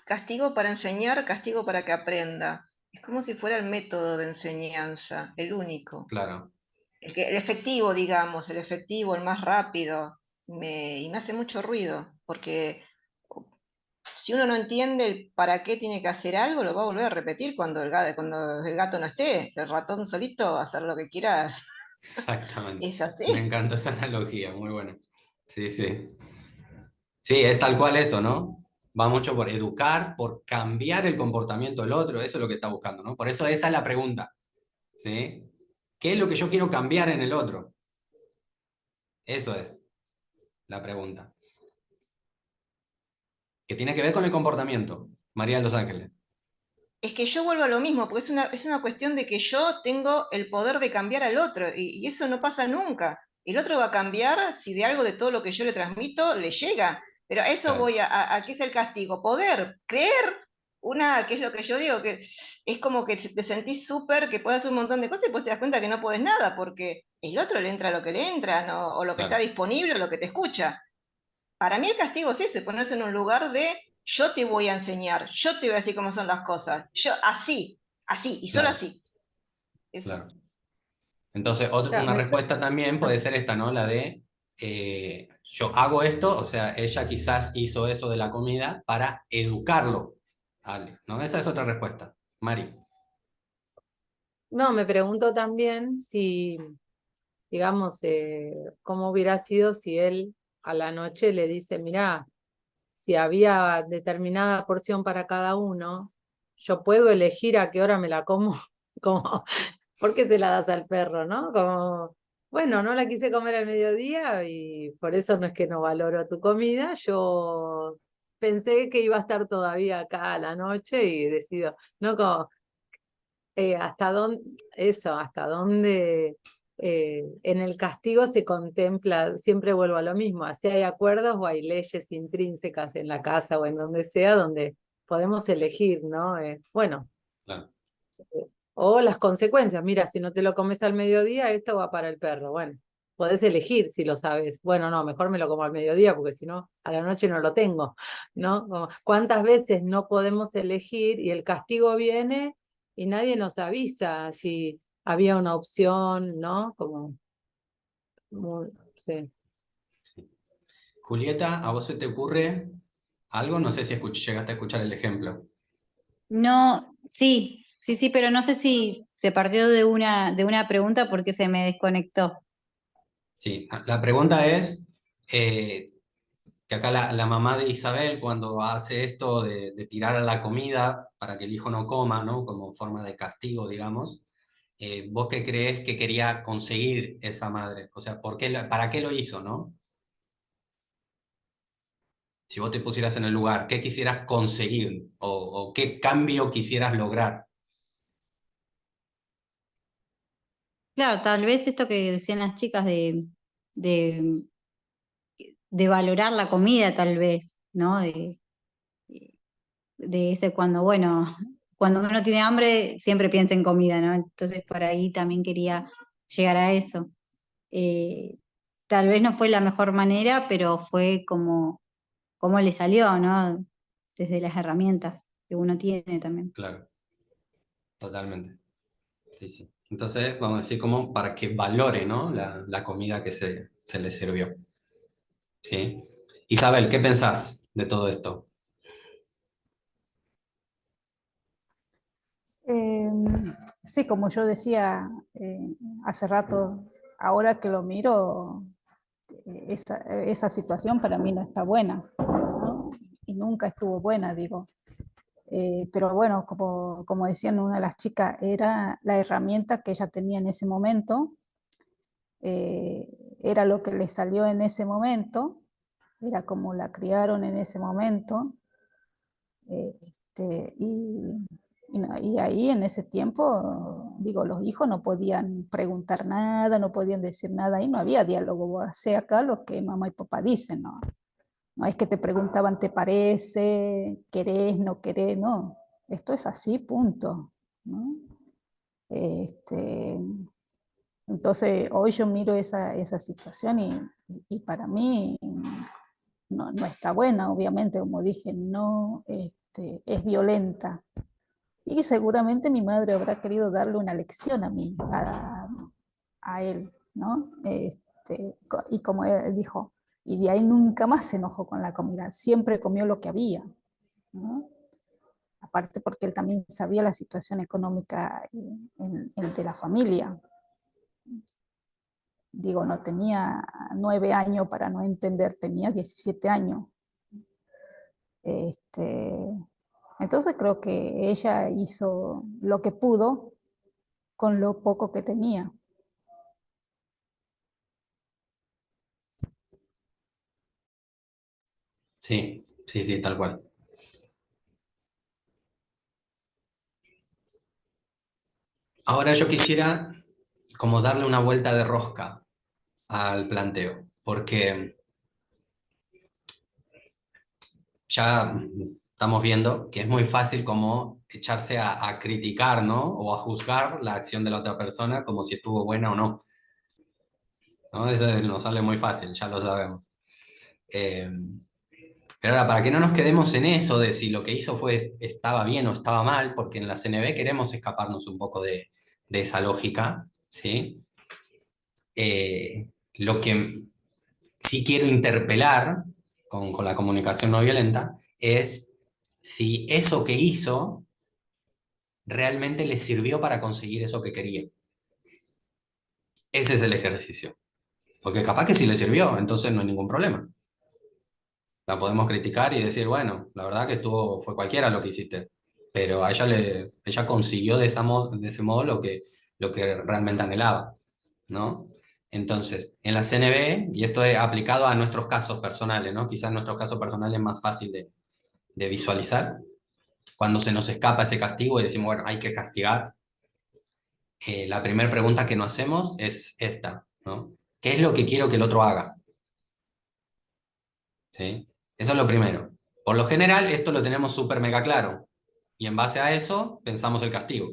castigo para enseñar, castigo para que aprenda. Es como si fuera el método de enseñanza, el único. Claro, El efectivo, digamos, el efectivo, el más rápido. Y me hace mucho ruido, porque si uno no entiende el para qué tiene que hacer algo, lo va a volver a repetir cuando el gato no esté. El ratón solito va a hacer lo que quiera. exactamente. Es Me así. encantó esa analogía, muy buena. Sí, sí. Sí, es tal cual eso, ¿no? Va mucho por educar, por cambiar el comportamiento del otro, eso es lo que está buscando, ¿no? Por eso esa es la pregunta, ¿sí? ¿Qué es lo que yo quiero cambiar en el otro? Eso es la pregunta. Que tiene que ver con el comportamiento, María de los Ángeles. Es que yo vuelvo a lo mismo, porque es una cuestión de que yo tengo el poder de cambiar al otro, y eso no pasa nunca. El otro va a cambiar si de algo de todo lo que yo le transmito le llega. Pero a eso Claro, voy a ¿qué es el castigo? Poder creer que es lo que yo digo, que es como que te sentís súper, que puedes hacer un montón de cosas y después te das cuenta que no podés nada, porque el otro le entra lo que le entra, ¿no? O lo que está claro, disponible, o lo que te escucha. Para mí el castigo es eso, ponerse en un lugar de yo te voy a enseñar, yo te voy a decir cómo son las cosas, yo así, así y solo claro, así. Eso. claro. Entonces, Claro, una respuesta también puede ser esta, ¿no? La de, yo hago esto, o sea, ella quizás hizo eso de la comida para educarlo, Ale, ¿no? Esa es otra respuesta. Mari. no, me pregunto también si, digamos, cómo hubiera sido si él a la noche le dice, mirá, si había determinada porción para cada uno, yo puedo elegir a qué hora me la como, como, ¿por qué se la das al perro, no? Como, bueno, no la quise comer al mediodía y por eso no es que no valoro tu comida, yo pensé que iba a estar todavía acá a la noche y decido, no como, hasta dónde, eso, hasta dónde en el castigo se contempla, siempre vuelvo a lo mismo, si hay acuerdos o hay leyes intrínsecas en la casa o en donde sea, donde podemos elegir, ¿no? Bueno, Claro. o las consecuencias, mira, si no te lo comes al mediodía, esto va para el perro, bueno. Podés elegir si lo sabes. Bueno, no, mejor me lo como al mediodía porque si no, a la noche no lo tengo, ¿no? ¿Cuántas veces no podemos elegir y el castigo viene y nadie nos avisa si había una opción, ¿no? Sí. Sí. Julieta, ¿a vos se te ocurre algo? No sé si llegaste a escuchar el ejemplo. No, sí, sí, sí, pero no sé si se partió de una pregunta porque se me desconectó. Sí, la pregunta es, que acá la mamá de Isabel cuando hace esto de tirar a la comida para que el hijo no coma, ¿no? Como forma de castigo, digamos, ¿vos qué crees que quería conseguir esa madre? O sea, ¿para qué lo hizo, no? Si vos te pusieras en el lugar, ¿qué quisieras conseguir? O qué cambio quisieras lograr? Claro, tal vez esto que decían las chicas de, de valorar la comida, tal vez, ¿no? De ese cuando, bueno, cuando uno tiene hambre, siempre piensa en comida, ¿no? Entonces por ahí también quería llegar a eso. Eh, Tal vez no fue la mejor manera, pero fue como le salió, ¿no? Desde las herramientas que uno tiene también. Claro, totalmente. Sí, sí. Entonces, vamos a decir como para que valore, ¿no? La comida que se le sirvió. ¿Sí? Isabel, ¿qué pensás de todo esto? Eh, sí, como yo decía hace rato, ahora que lo miro, esa situación para mí no está buena, ¿no? Y nunca estuvo buena, digo. Pero bueno, como decían una de las chicas, era la herramienta que ella tenía en ese momento, eh, era lo que le salió en ese momento, era como la criaron en ese momento, y ahí en ese tiempo, digo, los hijos no podían preguntar nada, no podían decir nada, y no había diálogo, vos hacé acá lo que mamá y papá dicen, ¿no? No es que te preguntaban, ¿te parece? ¿Querés? ¿No querés? No, esto es así, punto, ¿no? Este, entonces, hoy yo miro esa situación y para mí no está buena, obviamente, como dije, no es violenta. Y seguramente mi madre habrá querido darle una lección a mí, a él, ¿no? Y como él dijo, y de ahí nunca más se enojó con la comida, siempre comió lo que había, ¿no? Aparte porque él también sabía la situación económica de la familia. Digo, no tenía 9 años para no entender, tenía 17 años. Este, entonces creo que ella hizo lo que pudo con lo poco que tenía. Sí, sí, sí, tal cual. Ahora yo quisiera como darle una vuelta de rosca al planteo, porque ya estamos viendo que es muy fácil como echarse a criticar, ¿no? O a juzgar la acción de la otra persona como si estuvo buena o no, ¿no? Eso nos sale muy fácil, ya lo sabemos. Eh, pero ahora, para que no nos quedemos en eso de si lo que hizo estaba bien o estaba mal, porque en la CNB queremos escaparnos un poco de esa lógica, ¿sí? Lo que sí quiero interpelar con la comunicación no violenta es si eso que hizo realmente le sirvió para conseguir eso que quería. Ese es el ejercicio. Porque capaz que sí le sirvió, entonces no hay ningún problema. La podemos criticar y decir, bueno, la verdad que fue cualquiera lo que hiciste, pero a ella consiguió de ese modo lo que realmente anhelaba, ¿no? Entonces, en la CNB, y esto es aplicado a nuestros casos personales, ¿no? Quizás nuestro caso personal es más fácil de visualizar, cuando se nos escapa ese castigo y decimos, bueno, hay que castigar, la primera pregunta que nos hacemos es esta, ¿no? ¿Qué es lo que quiero que el otro haga? ¿Sí? Eso es lo primero. Por lo general, esto lo tenemos súper mega claro. Y en base a eso, pensamos el castigo.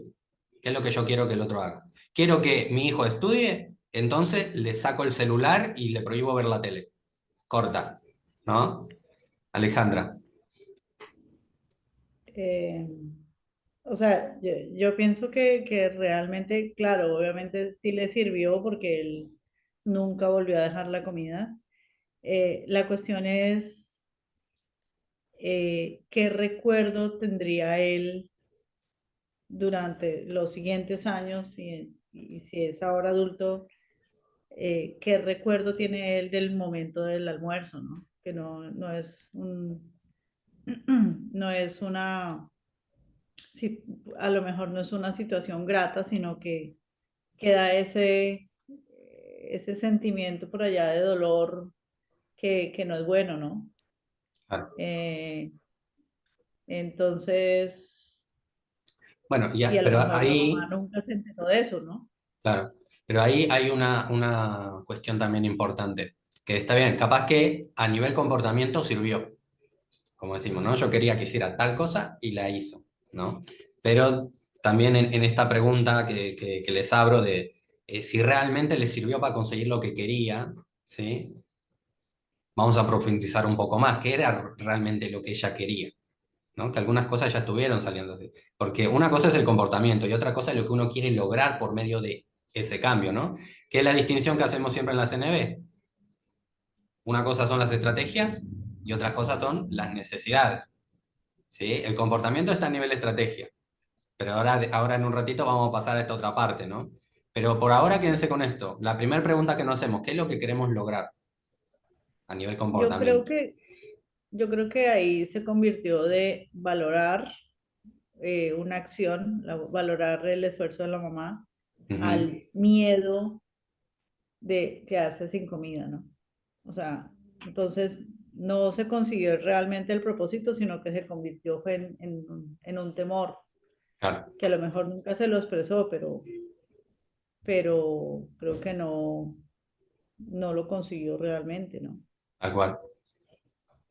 ¿Qué es lo que yo quiero que el otro haga? Quiero que mi hijo estudie, entonces le saco el celular y le prohíbo ver la tele. Corta, ¿no? Alejandra. Eh, o sea, yo pienso que realmente, claro, obviamente sí le sirvió porque él nunca volvió a dejar la comida. La cuestión es, ¿qué recuerdo tendría él durante los siguientes años y si es ahora adulto, qué recuerdo tiene él del momento del almuerzo, ¿no? Que no es no es una, sí, a lo mejor no es una situación grata, sino que queda ese sentimiento por allá de dolor que no es bueno, ¿no? Claro. Eh, entonces, Bueno, y ya, a lo pero mejor la mamá ahí, nunca se enteró de eso, ¿no? claro, pero ahí hay una cuestión también importante, que está bien, capaz que a nivel comportamiento sirvió, como decimos, ¿no? Yo quería que hiciera tal cosa y la hizo, ¿no? Pero también en esta pregunta que les abro de si realmente le sirvió para conseguir lo que quería, ¿sí? Vamos a profundizar un poco más, ¿qué era realmente lo que ella quería? ¿No? Que algunas cosas ya estuvieron saliendo así. Porque una cosa es el comportamiento y otra cosa es lo que uno quiere lograr por medio de ese cambio, ¿no? Que es la distinción que hacemos siempre en la CNB. Una cosa son las estrategias y otras cosas son las necesidades, ¿sí? El comportamiento está a nivel estrategia, pero ahora en un ratito vamos a pasar a esta otra parte, ¿no? Pero por ahora quédense con esto. La primera pregunta que nos hacemos, ¿qué es lo que queremos lograr a nivel Yo creo comportamiento? que, yo creo que ahí se convirtió de valorar una acción, valorar el esfuerzo de la mamá, Ujú. al miedo de quedarse sin comida, ¿no? O sea, entonces no se consiguió realmente el propósito, sino que se convirtió fue en un temor, Claro, que a lo mejor nunca se lo expresó, pero creo que no lo consiguió realmente, ¿no? tal cual.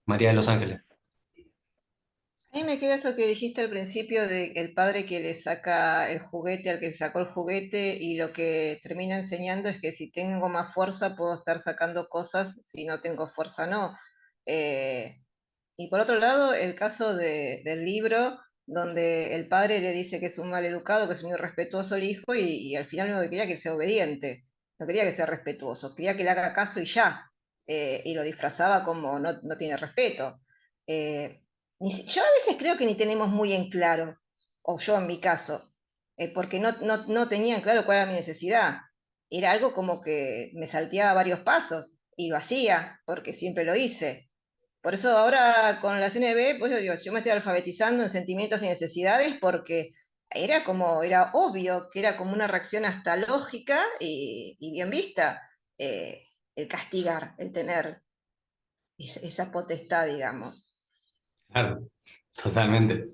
María de Los Ángeles. A mí me queda eso que dijiste al principio de el padre que le saca el juguete al que sacó el juguete y lo que termina enseñando es que si tengo más fuerza puedo estar sacando cosas, si no tengo fuerza no. Eh, y por otro lado, el caso del libro donde el padre le dice que es un mal educado, que es un irrespetuoso el hijo y al final lo que quería que sea obediente, no quería que sea respetuoso, quería que le haga caso y ya. Y lo disfrazaba como no tiene respeto. Eh, yo a veces creo que ni tenemos muy en claro, o yo en mi caso, porque no tenía en claro cuál era mi necesidad. Era algo como que me salteaba varios pasos y lo hacía, porque siempre lo hice. Por eso ahora con la CNB, pues yo digo, yo me estoy alfabetizando en sentimientos y necesidades porque era obvio que era como una reacción hasta lógica y bien vista, el castigar, el tener esa potestad, digamos. Claro, totalmente.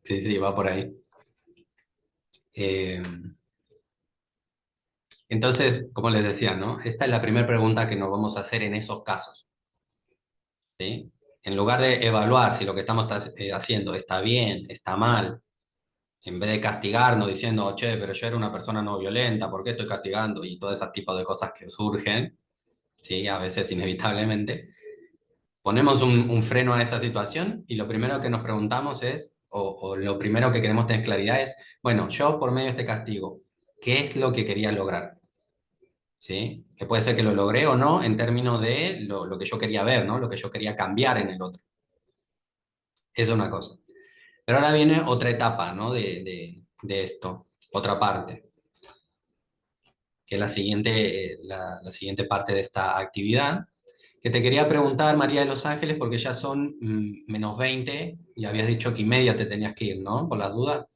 Sí, sí, va por ahí. Eh, entonces, como les decía, ¿no? Esta es la primera pregunta que nos vamos a hacer en esos casos, ¿sí? En lugar de evaluar si lo que estamos haciendo está bien, está mal, en vez de castigarnos diciendo, che, pero yo era una persona no violenta, ¿por qué estoy castigando? Y todo ese tipo de cosas que surgen, ¿sí? A veces inevitablemente. Ponemos un freno a esa situación y lo primero que nos preguntamos es, o lo primero que queremos tener claridad es, bueno, yo por medio de este castigo, ¿qué es lo que quería lograr? ¿Sí? Que puede ser que lo logré o no en términos de lo que yo quería ver, ¿no? Lo que yo quería cambiar en el otro. Eso es una cosa. Pero ahora viene otra etapa, ¿no? De esto, otra parte, que es la siguiente parte de esta actividad, que te quería preguntar, María de Los Ángeles, porque ya son -20 y habías dicho que y media te tenías que ir, ¿no? Por las dudas.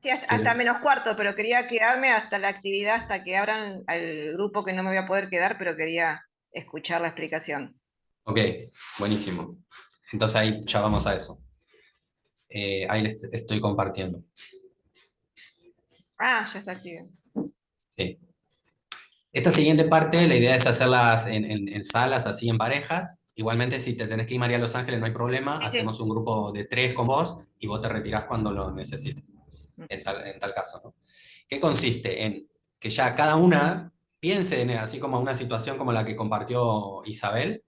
Sí, hasta menos cuarto, pero quería quedarme hasta la actividad, hasta que abran al grupo que no me voy a poder quedar, pero quería escuchar la explicación. Ok, buenísimo. Entonces ahí ya vamos a eso. Ahí les estoy compartiendo. Ah, ya está activo. Sí. Esta siguiente parte, la idea es hacerlas en salas, así en parejas. Igualmente, si te tenés que ir, María, a Los Ángeles, no hay problema. Sí, sí. Hacemos un grupo de 3 con vos y vos te retirás cuando lo necesites, Mm. en tal caso, ¿no? ¿Qué consiste? En que ya cada una piense en así como una situación como la que compartió Isabel,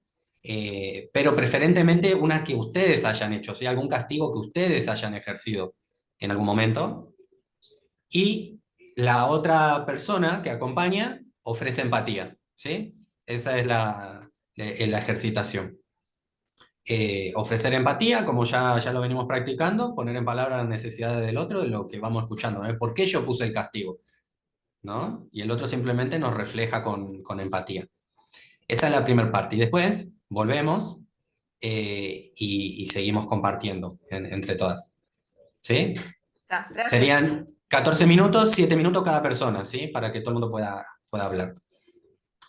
pero preferentemente una que ustedes hayan hecho, ¿sí? Algún castigo que ustedes hayan ejercido en algún momento. Y la otra persona que acompaña ofrece empatía, ¿sí? Esa es la ejercitación. Ofrecer empatía, como ya lo venimos practicando, poner en palabras las necesidades del otro, de lo que vamos escuchando, ¿no? ¿Por qué yo puse el castigo? ¿No? Y el otro simplemente nos refleja con empatía. Esa es la primera parte. Y después volvemos y seguimos compartiendo entre todas. ¿Sí? Está, gracias. Serían 14 minutos, 7 minutos cada persona, ¿sí? Para que todo el mundo pueda hablar.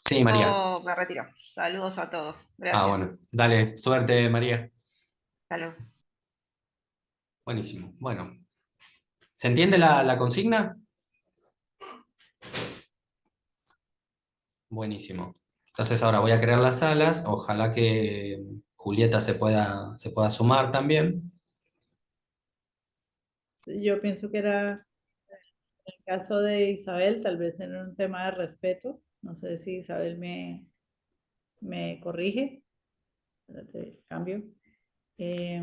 Sí, María. Oh, me retiro. Saludos a todos. Gracias. Ah, bueno. Dale, suerte, María. Hasta luego. Buenísimo. Bueno. ¿Se entiende la consigna? Buenísimo. Entonces ahora voy a crear las salas. Ojalá que Julieta se pueda sumar también. Yo pienso que era el caso de Isabel, tal vez era un tema de respeto. No sé si Isabel me corrige. Espérate, cambio. Y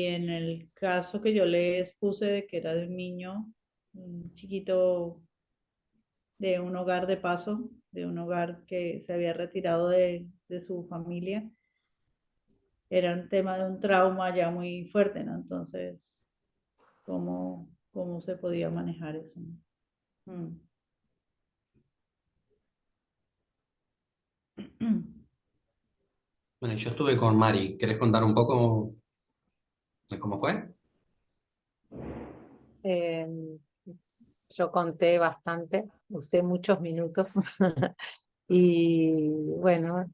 en el caso que yo les puse de que era de un niño, un chiquito de un hogar de paso, de un hogar que se había retirado de su familia, era un tema de un trauma ya muy fuerte, ¿no? Entonces, ¿cómo se podía manejar eso? Mm. Bueno, yo estuve con Mari. ¿Querés contar un poco de cómo fue? Eh, yo conté bastante, usé muchos minutos y bueno,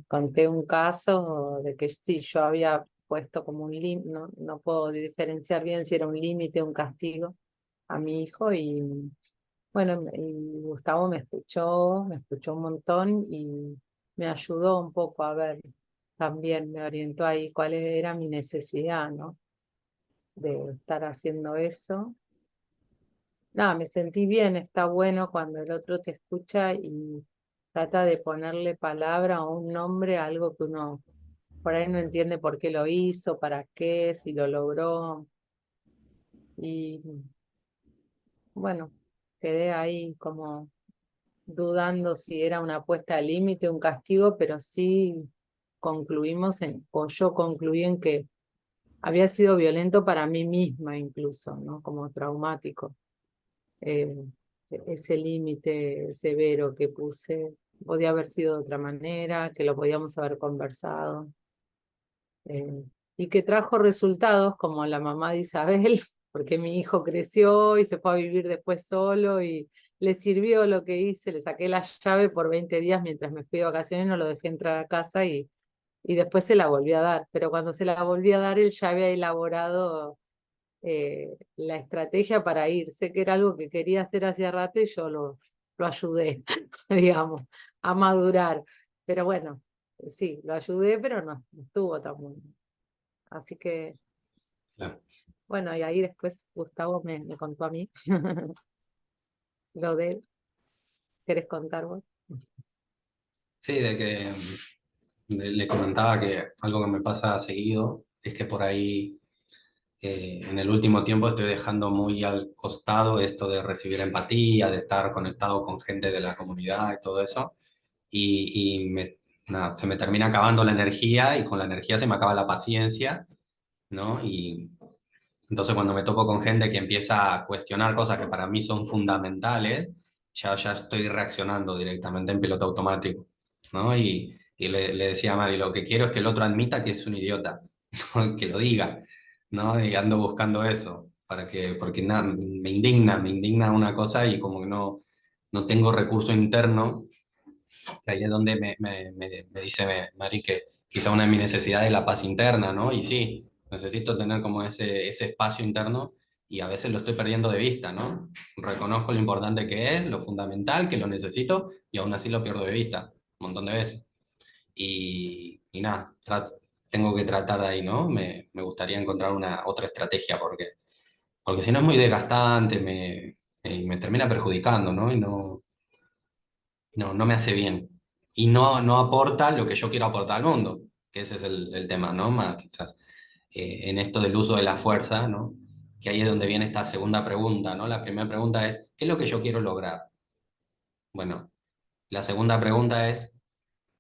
conté un caso de que sí, yo había puesto como un límite, no puedo diferenciar bien si era un límite o un castigo a mi hijo y bueno, y Gustavo me escuchó un montón y me ayudó un poco a ver, también me orientó ahí cuál era mi necesidad, ¿no? De estar haciendo eso. Nada, me sentí bien, está bueno cuando el otro te escucha y trata de ponerle palabra o un nombre a algo que uno por ahí no entiende por qué lo hizo, para qué, si lo logró. Y bueno, quedé ahí como dudando si era una apuesta al límite, un castigo, pero sí o yo concluí en que había sido violento para mí misma incluso, ¿no? Como traumático. eh, Ese límite severo que puse podía haber sido de otra manera, que lo podíamos haber conversado, eh, y que trajo resultados como la mamá de Isabel, porque mi hijo creció y se fue a vivir después solo y le sirvió lo que hice, le saqué la llave por 20 días mientras me fui de vacaciones, no lo dejé entrar a casa y después se la volví a dar, pero cuando se la volví a dar él ya había elaborado la estrategia para ir. Sé que era algo que quería hacer hacía rato y yo lo ayudé, digamos, a madurar. Pero bueno, sí, lo ayudé, pero no estuvo tan bueno. Así que, Claro. bueno, y ahí después Gustavo me contó a mí lo de él. ¿Querés contar vos? Sí, de que le comentaba que algo que me pasa seguido es que por ahí en el último tiempo estoy dejando muy al costado esto de recibir empatía, de estar conectado con gente de la comunidad y todo eso. Nada, se me termina acabando la energía y con la energía se me acaba la paciencia, ¿no? Y entonces cuando me topo con gente que empieza a cuestionar cosas que para mí son fundamentales, ya estoy reaccionando directamente en piloto automático, ¿no? Y le decía a Mari, lo que quiero es que el otro admita que es un idiota, ¿no? Que lo diga, ¿no? Y ando buscando eso, porque me indigna una cosa y como que no tengo recurso interno, que ahí es donde me dice Mari que quizá una de mis necesidades es la paz interna, ¿no? Y sí, Necesito tener como ese espacio interno y a veces lo estoy perdiendo de vista, ¿no? Reconozco lo importante que es, lo fundamental, que lo necesito y aún así lo pierdo de vista un montón de veces. Y nada, tengo que tratar de ahí, ¿no? Me gustaría encontrar otra estrategia porque si no es muy desgastante, me termina perjudicando, ¿no? Y no me hace bien. Y no aporta lo que yo quiero aportar al mundo, que ese es el tema, ¿no? Más quizás en esto del uso de la fuerza, ¿no? Que ahí es donde viene esta segunda pregunta, ¿no? La primera pregunta es, ¿qué es lo que yo quiero lograr? Bueno, la segunda pregunta es,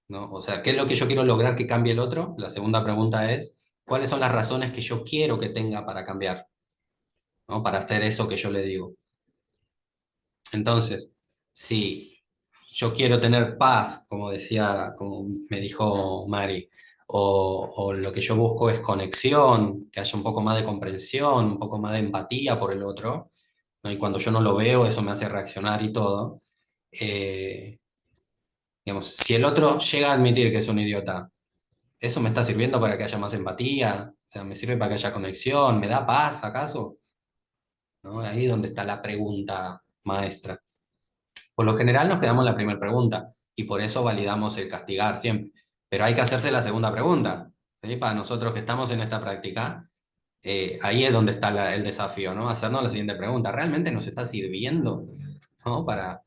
¿no? O sea, ¿qué es lo que yo quiero lograr que cambie el otro? La segunda pregunta es, ¿cuáles son las razones que yo quiero que tenga para cambiar? ¿No? Para hacer eso que yo le digo. Entonces, si yo quiero tener paz, como decía, como me dijo Mari, o lo que yo busco es conexión, que haya un poco más de comprensión, un poco más de empatía por el otro, ¿no? Y cuando yo no lo veo, eso me hace reaccionar y todo. eh, digamos, si el otro llega a admitir que es un idiota, ¿eso me está sirviendo para que haya más empatía? O sea, ¿me sirve para que haya conexión? ¿Me da paz, acaso? ¿No? Ahí es donde está la pregunta maestra. Por lo general nos quedamos en la primera pregunta y por eso validamos el castigar siempre. Pero hay que hacerse la segunda pregunta. ¿Sí? Para nosotros que estamos en esta práctica, ahí es donde está el desafío, ¿no? Hacernos la siguiente pregunta. ¿Realmente nos está sirviendo, ¿no? Para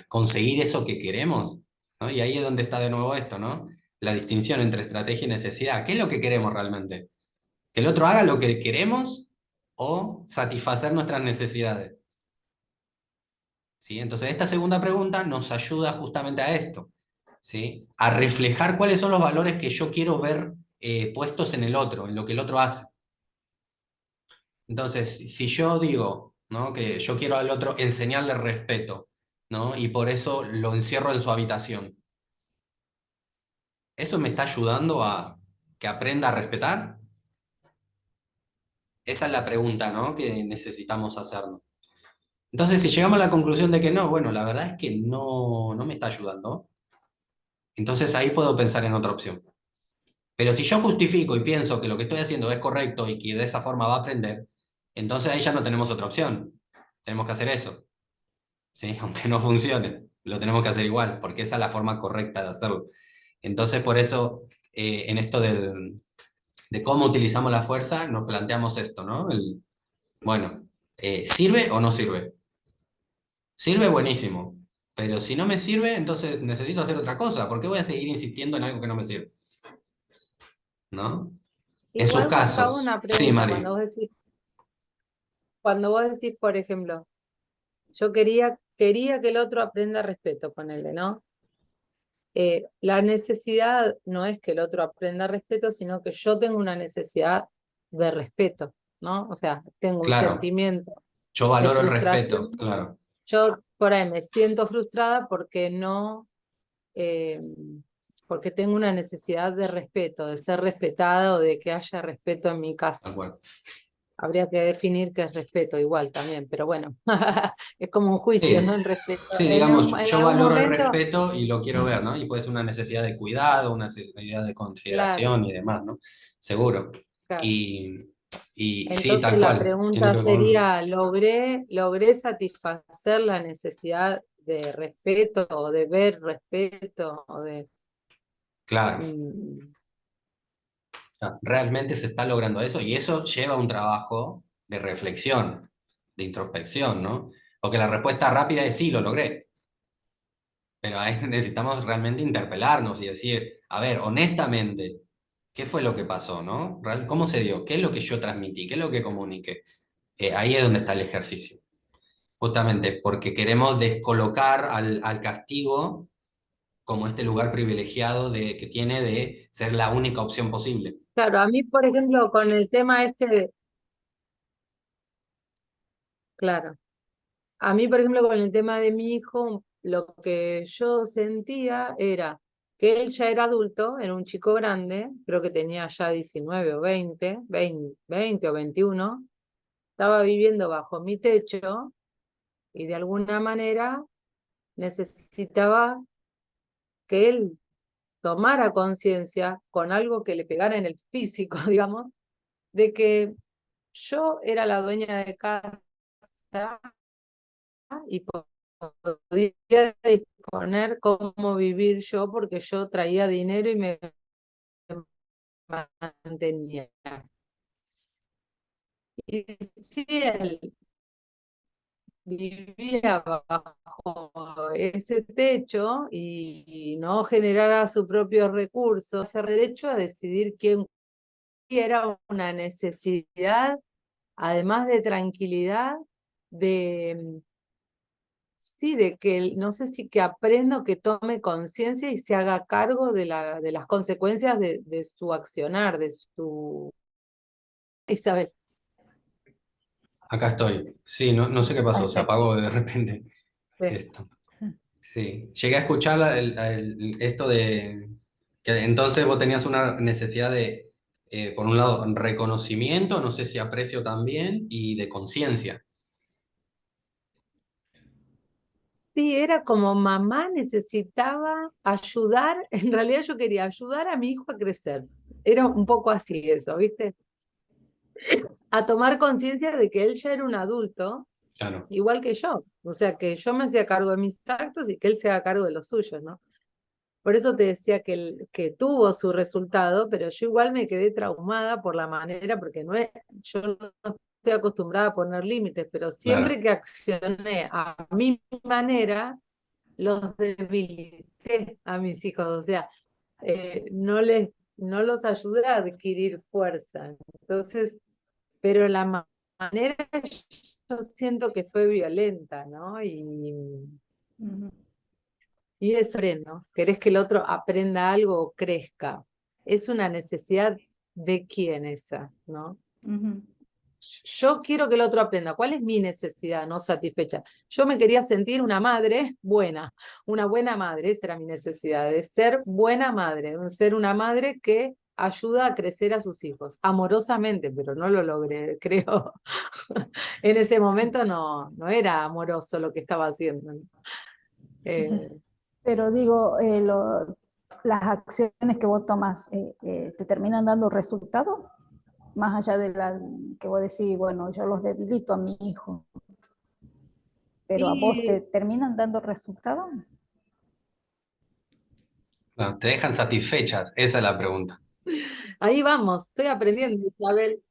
conseguir eso que queremos? ¿No? Y ahí es donde está de nuevo esto, ¿no? La distinción entre estrategia y necesidad. ¿Qué es lo que queremos realmente? ¿Que el otro haga lo que queremos o satisfacer nuestras necesidades? ¿Sí? Entonces, esta segunda pregunta nos ayuda justamente a esto, ¿sí? A reflejar cuáles son los valores que yo quiero ver puestos en el otro, en lo que el otro hace. Entonces, si yo digo, ¿no? Que yo quiero al otro enseñarle respeto, ¿no? Y por eso lo encierro en su habitación, ¿eso me está ayudando a que aprenda a respetar? Esa es la pregunta, ¿no? Que necesitamos hacernos. Entonces, si llegamos a la conclusión de que no, bueno, la verdad es que no me está ayudando, entonces ahí puedo pensar en otra opción. Pero si yo justifico y pienso que lo que estoy haciendo es correcto y que de esa forma va a aprender, entonces ahí ya no tenemos otra opción. Tenemos que hacer eso, ¿sí? Aunque no funcione, lo tenemos que hacer igual, porque esa es la forma correcta de hacerlo. Entonces, por eso, en esto de cómo utilizamos la fuerza, nos planteamos esto, ¿no? Bueno, ¿sirve o no sirve? Sirve buenísimo, pero si no me sirve, entonces necesito hacer otra cosa. ¿Por qué voy a seguir insistiendo en algo que no me sirve? ¿No? En sus Igual, Gustavo, casos. una Sí, pregunta, Mari. cuando vos decís, por ejemplo, yo quería que el otro aprenda respeto, ponele, ¿no? La necesidad no es que el otro aprenda respeto, sino que yo tengo una necesidad de respeto, ¿no? O sea, tengo un Claro, sentimiento yo de valoro el respeto, frustración. claro. Yo por ahí me siento frustrada porque no, eh, porque tengo una necesidad de respeto, de ser respetada o de que haya respeto en mi casa. Tal cual. Habría que definir qué es respeto igual también, pero bueno, es como un juicio, Sí, ¿no? En respeto. sí, digamos, En yo algún valoro el momento, respeto y lo quiero ver, ¿no? Y puede ser una necesidad de cuidado, una necesidad de claro, consideración y demás, ¿no? Seguro. claro. Y, y sí, Entonces tal la cual. Tiene que pregunta ver con... sería, ¿logré satisfacer la necesidad de respeto o de ver respeto o de... Claro, mm, realmente se está logrando eso y eso lleva un trabajo de reflexión, de introspección, ¿no? Porque la respuesta rápida es sí, lo logré. Pero ahí necesitamos realmente interpelarnos y decir, a ver, honestamente, ¿qué fue lo que pasó, no? ¿Cómo se dio? ¿Qué es lo que yo transmití? ¿Qué es lo que comuniqué? Ahí es donde está el ejercicio. Justamente porque queremos descolocar al castigo como este lugar privilegiado que tiene de ser la única opción posible. Claro, a mí, por ejemplo, con el tema claro, a mí, por ejemplo, con el tema de mi hijo, lo que yo sentía era que él ya era adulto, era un chico grande, creo que tenía ya 19 o 20 o 21, estaba viviendo bajo mi techo y de alguna manera necesitaba que él tomara conciencia con algo que le pegara en el físico, digamos, de que yo era la dueña de casa y podía disponer cómo vivir yo porque yo traía dinero y me mantenía. Y si él vivía bajo ese techo y no generara sus propios recursos, ese derecho a decidir quién era una necesidad, además de tranquilidad, de sí, de que no sé si que aprenda o que tome conciencia y se haga cargo de las consecuencias de su accionar, de su... Isabel. Acá estoy. Sí, no sé qué pasó, se Perfecto. apagó de repente Sí. esto. Sí, llegué a escuchar esto de que entonces vos tenías una necesidad de, por un lado, reconocimiento, no sé si aprecio también, y de conciencia. Sí, era como mamá necesitaba ayudar, en realidad yo quería ayudar a mi hijo a crecer. Era un poco así eso, ¿viste? A tomar conciencia de que él ya era un adulto, Claro, igual que yo. O sea, que yo me hacía cargo de mis actos y que él se haga cargo de los suyos, ¿no? Por eso te decía que tuvo su resultado, pero yo igual me quedé traumada por la manera, porque yo no estoy acostumbrada a poner límites, pero claro, siempre que accioné a mi manera, los debilité a mis hijos, o sea, no los ayudé a adquirir fuerza. Entonces, pero manera yo siento que fue violenta, ¿no? Ujú, Y eso, ¿no? Querés que el otro aprenda algo o crezca. Es una necesidad de quién esa, ¿no? ujú, Yo quiero que el otro aprenda. ¿Cuál es mi necesidad no satisfecha? Yo me quería sentir una madre buena, una buena madre. Esa era mi necesidad, de ser buena madre, de ser una madre que ayuda a crecer a sus hijos, amorosamente, pero no lo logré, creo. En ese momento no era amoroso lo que estaba haciendo, ¿no? Eh, Pero digo, las acciones que vos tomas, ¿te terminan dando resultado? Más allá de la que vos decís, bueno, yo los debilito a mi hijo, pero a vos te y terminan dando resultado. claro. ¿Te dejan satisfechas? Esa es la pregunta. ahí vamos, estoy aprendiendo, Isabel.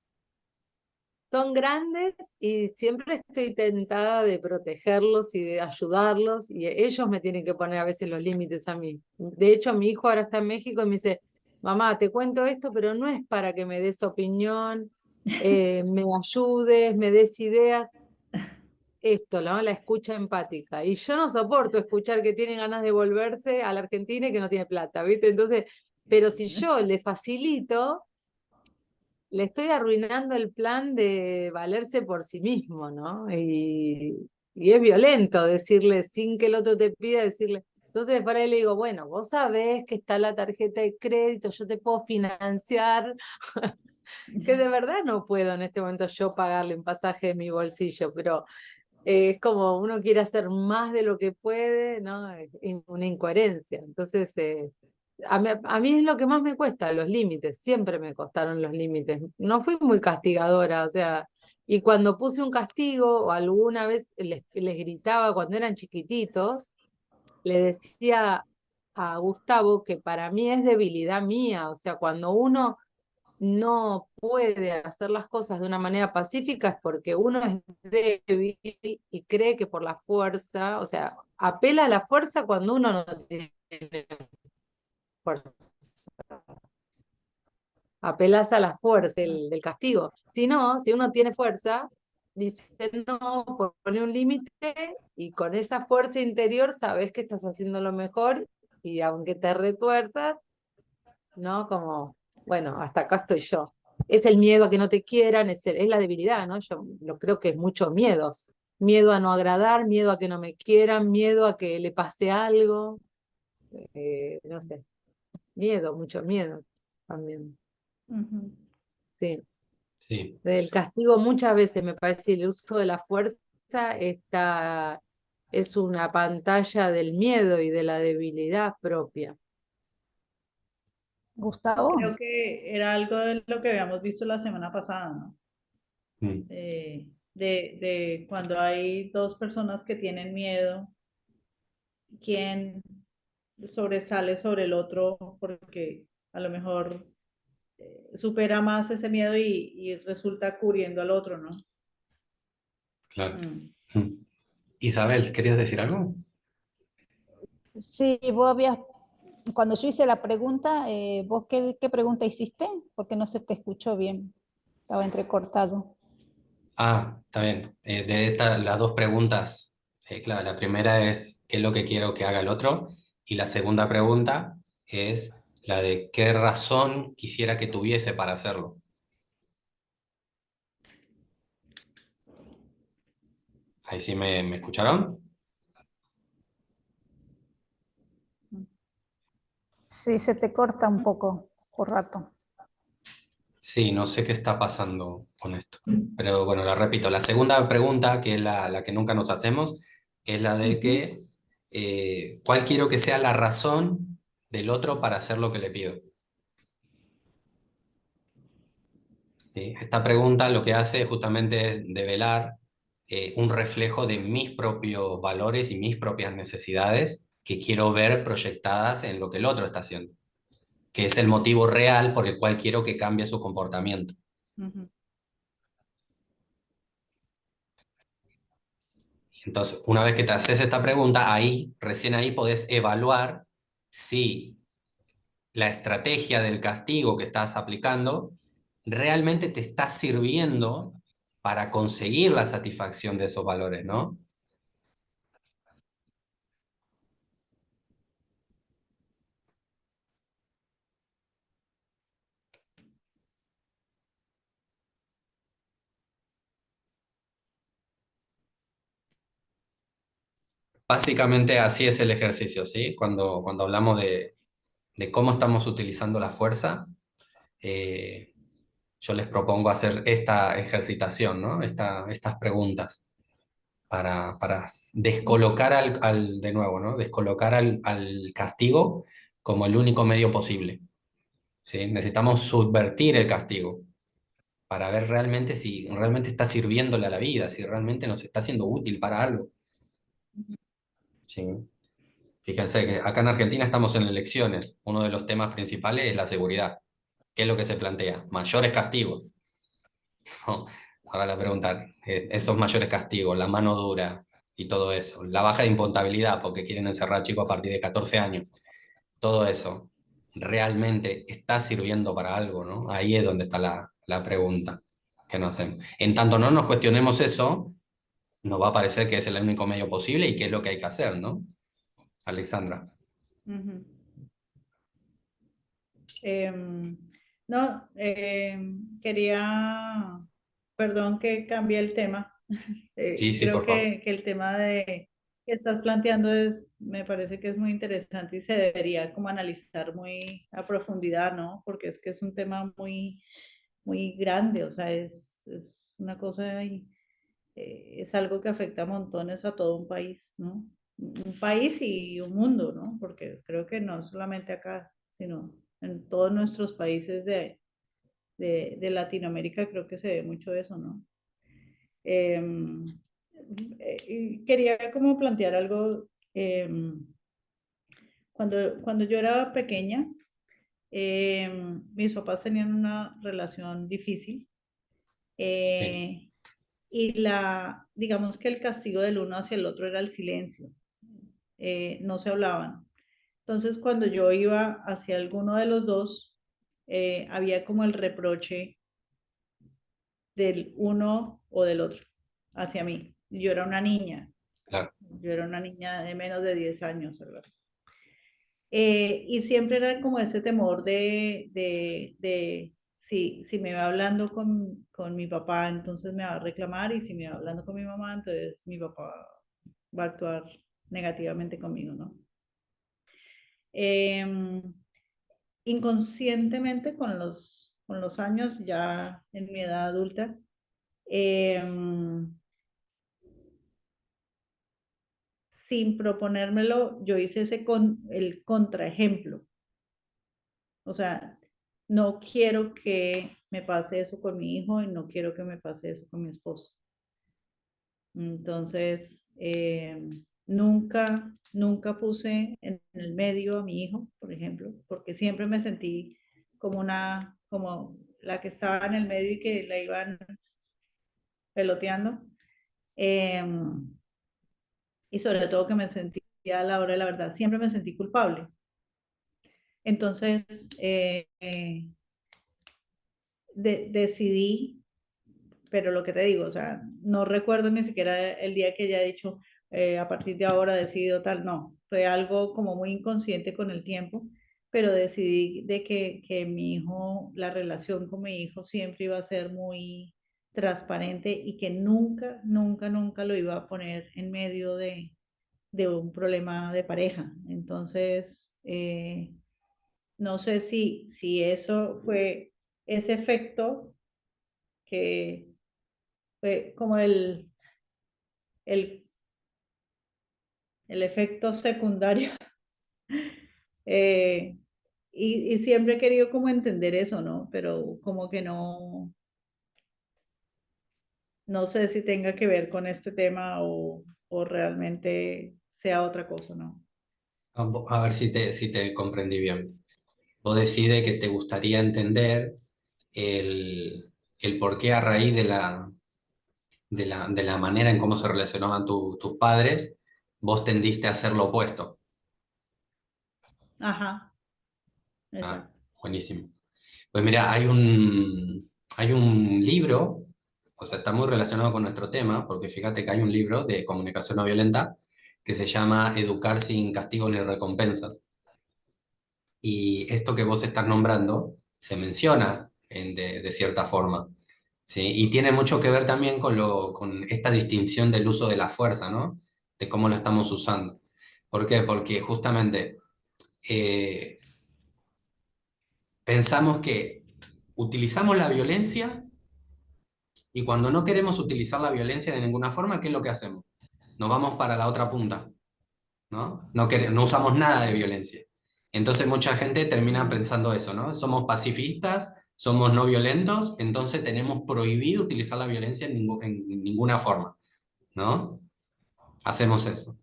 Son grandes y siempre estoy tentada de protegerlos y de ayudarlos y ellos me tienen que poner a veces los límites a mí. De hecho, mi hijo ahora está en México y me dice, mamá, te cuento esto, pero no es para que me des opinión, me ayudes, me des ideas. Esto, ¿no? La escucha empática. Y yo no soporto escuchar que tienen ganas de volverse a la Argentina y que no tiene plata, ¿viste? Entonces, pero si yo le facilito, le estoy arruinando el plan de valerse por sí mismo, ¿no? Y es violento decirle, sin que el otro te pida, decirle. Entonces, para él le digo, bueno, vos sabés que está la tarjeta de crédito, yo te puedo financiar, que de verdad no puedo en este momento yo pagarle un pasaje de mi bolsillo, pero es como uno quiere hacer más de lo que puede, ¿no? Es una incoherencia. Entonces, a mí es lo que más me cuesta, los límites, siempre me costaron los límites. No fui muy castigadora, o sea, y cuando puse un castigo o alguna vez les gritaba cuando eran chiquititos, le decía a Gustavo que para mí es debilidad mía, o sea, cuando uno no puede hacer las cosas de una manera pacífica es porque uno es débil y cree que por la fuerza, o sea, apela a la fuerza cuando uno no tiene fuerza. Apelas a la fuerza del castigo. Si no, si uno tiene fuerza, dice no, pone un límite y con esa fuerza interior sabes que estás haciendo lo mejor y aunque te retuerzas, ¿no? Como, bueno, hasta acá estoy yo. Es el miedo a que no te quieran, es la debilidad, ¿no? Yo lo creo que es muchos miedos. Miedo a no agradar, miedo a que no me quieran, miedo a que le pase algo, no sé, miedo, mucho miedo también. ujú. Sí. Sí, Del castigo muchas veces me parece el uso de la fuerza es una pantalla del miedo y de la debilidad propia. Gustavo. Creo que era algo de lo que habíamos visto la semana pasada, ¿no? Mm, De cuando hay dos personas que tienen miedo, quién sobresale sobre el otro porque a lo mejor supera más ese miedo y resulta cubriendo al otro, ¿no? claro. Mm. Mm. Isabel, ¿querías decir algo? Sí, vos habías, cuando yo hice la pregunta, ¿vos qué pregunta hiciste? Porque no se te escuchó bien, estaba entrecortado. Ah, está bien. De las dos preguntas, claro, la primera es ¿qué es lo que quiero que haga el otro? Y la segunda pregunta es la de ¿qué razón quisiera que tuviese para hacerlo? Ahí sí me escucharon. Sí, se te corta un poco por rato. Sí, no sé qué está pasando con esto. Pero bueno, la repito. La segunda pregunta, que es la que nunca nos hacemos, es la de Ujú. que ¿cuál quiero que sea la razón del otro para hacer lo que le pido? ¿Sí? Esta pregunta lo que hace justamente es develar un reflejo de mis propios valores y mis propias necesidades que quiero ver proyectadas en lo que el otro está haciendo, que es el motivo real por el cual quiero que cambie su comportamiento. Ujú. Entonces, una vez que te haces esta pregunta, ahí, recién ahí podés evaluar si la estrategia del castigo que estás aplicando realmente te está sirviendo para conseguir la satisfacción de esos valores, ¿no? Básicamente así es el ejercicio, ¿sí? Cuando hablamos de cómo estamos utilizando la fuerza, eh, yo les propongo hacer esta ejercitación, ¿no? Estas preguntas para descolocar de nuevo, ¿no? Descolocar al castigo como el único medio posible, ¿sí? Necesitamos subvertir el castigo para ver realmente si realmente está sirviéndole a la vida, si realmente nos está siendo útil para algo, ¿sí? Fíjense que acá en Argentina estamos en elecciones. Uno de los temas principales es la seguridad. ¿Qué es lo que se plantea? Mayores castigos. ¿No? Ahora la pregunta, esos mayores castigos, la mano dura y todo eso, la baja de imputabilidad porque quieren encerrar chicos a partir de 14 años, todo eso, ¿realmente está sirviendo para algo, ¿no? Ahí es donde está la pregunta que nos hacemos. En tanto no nos cuestionemos eso, nos va a parecer que es el único medio posible y que es lo que hay que hacer, ¿no? Alexandra. Ujú. Em, no, quería, perdón que cambié el tema. Sí, sí, Creo por favor. que el tema que estás planteando me parece que es muy interesante y se debería como analizar muy a profundidad, ¿no? Porque es que es un tema muy grande, o sea, es una cosa y es algo que afecta a montones a todo un país, ¿no? Un país y un mundo, ¿no? Porque creo que no solamente acá, sino en todos nuestros países de Latinoamérica creo que se ve mucho eso, ¿no? Em, y quería como plantear algo, cuando yo era pequeña, mis papás tenían una relación difícil, Sí, eh, y digamos que el castigo del uno hacia el otro era el silencio, no se hablaban. Entonces, cuando yo iba hacia alguno de los dos, había como el reproche del uno o del otro hacia mí. Yo era una niña, claro. yo era una niña de menos de 10 años, ¿verdad? Y siempre era como ese temor de si me va hablando con mi papá, entonces me va a reclamar, y si me va hablando con mi mamá, entonces mi papá va a actuar negativamente conmigo, ¿no? Eh, Inconscientemente con los años, ya en mi edad adulta, eh, sin proponérmelo, yo hice el contraejemplo. O sea, no quiero que me pase eso con mi hijo y no quiero que me pase eso con mi esposo. Entonces, nunca puse en el medio a mi hijo, por ejemplo, porque siempre me sentí como la que estaba en el medio y que la iban peloteando. Y sobre todo que me sentía a la hora de la verdad, siempre me sentí culpable. Entonces, decidí, pero lo que te digo, o sea, no recuerdo ni siquiera el día que ella ha dicho, a partir de ahora decido tal, no, fue algo como muy inconsciente con el tiempo, pero decidí de que mi hijo, la relación con mi hijo siempre iba a ser muy transparente y que nunca lo iba a poner en medio de un problema de pareja. Entonces, no sé si eso fue ese efecto que fue como el, el efecto secundario. Eh, y siempre he querido como entender eso, ¿no? Pero como que no sé si tenga que ver con este tema o realmente sea otra cosa, ¿no? A ver si te comprendí bien. Vos decís que te gustaría entender el por qué a raíz de la manera en cómo se relacionaban tus padres, vos tendiste a hacer lo opuesto. Ajá, Ah, exacto. buenísimo. Pues mira, hay un libro, o sea, está muy relacionado con nuestro tema, porque fíjate que hay un libro de comunicación no violenta que se llama Educar sin castigos ni recompensas. Y esto que vos estás nombrando se menciona de cierta forma, ¿sí? Y tiene mucho que ver también con esta distinción del uso de la fuerza, ¿no? De cómo lo estamos usando. ¿Por qué? Porque justamente eh, pensamos que utilizamos la violencia y cuando no queremos utilizar la violencia de ninguna forma, ¿qué es lo que hacemos? Nos vamos para la otra punta, ¿no? No usamos nada de violencia. Entonces mucha gente termina pensando eso, ¿no? Somos pacifistas, somos no violentos, entonces tenemos prohibido utilizar la violencia en ninguna forma, ¿no? Hacemos eso.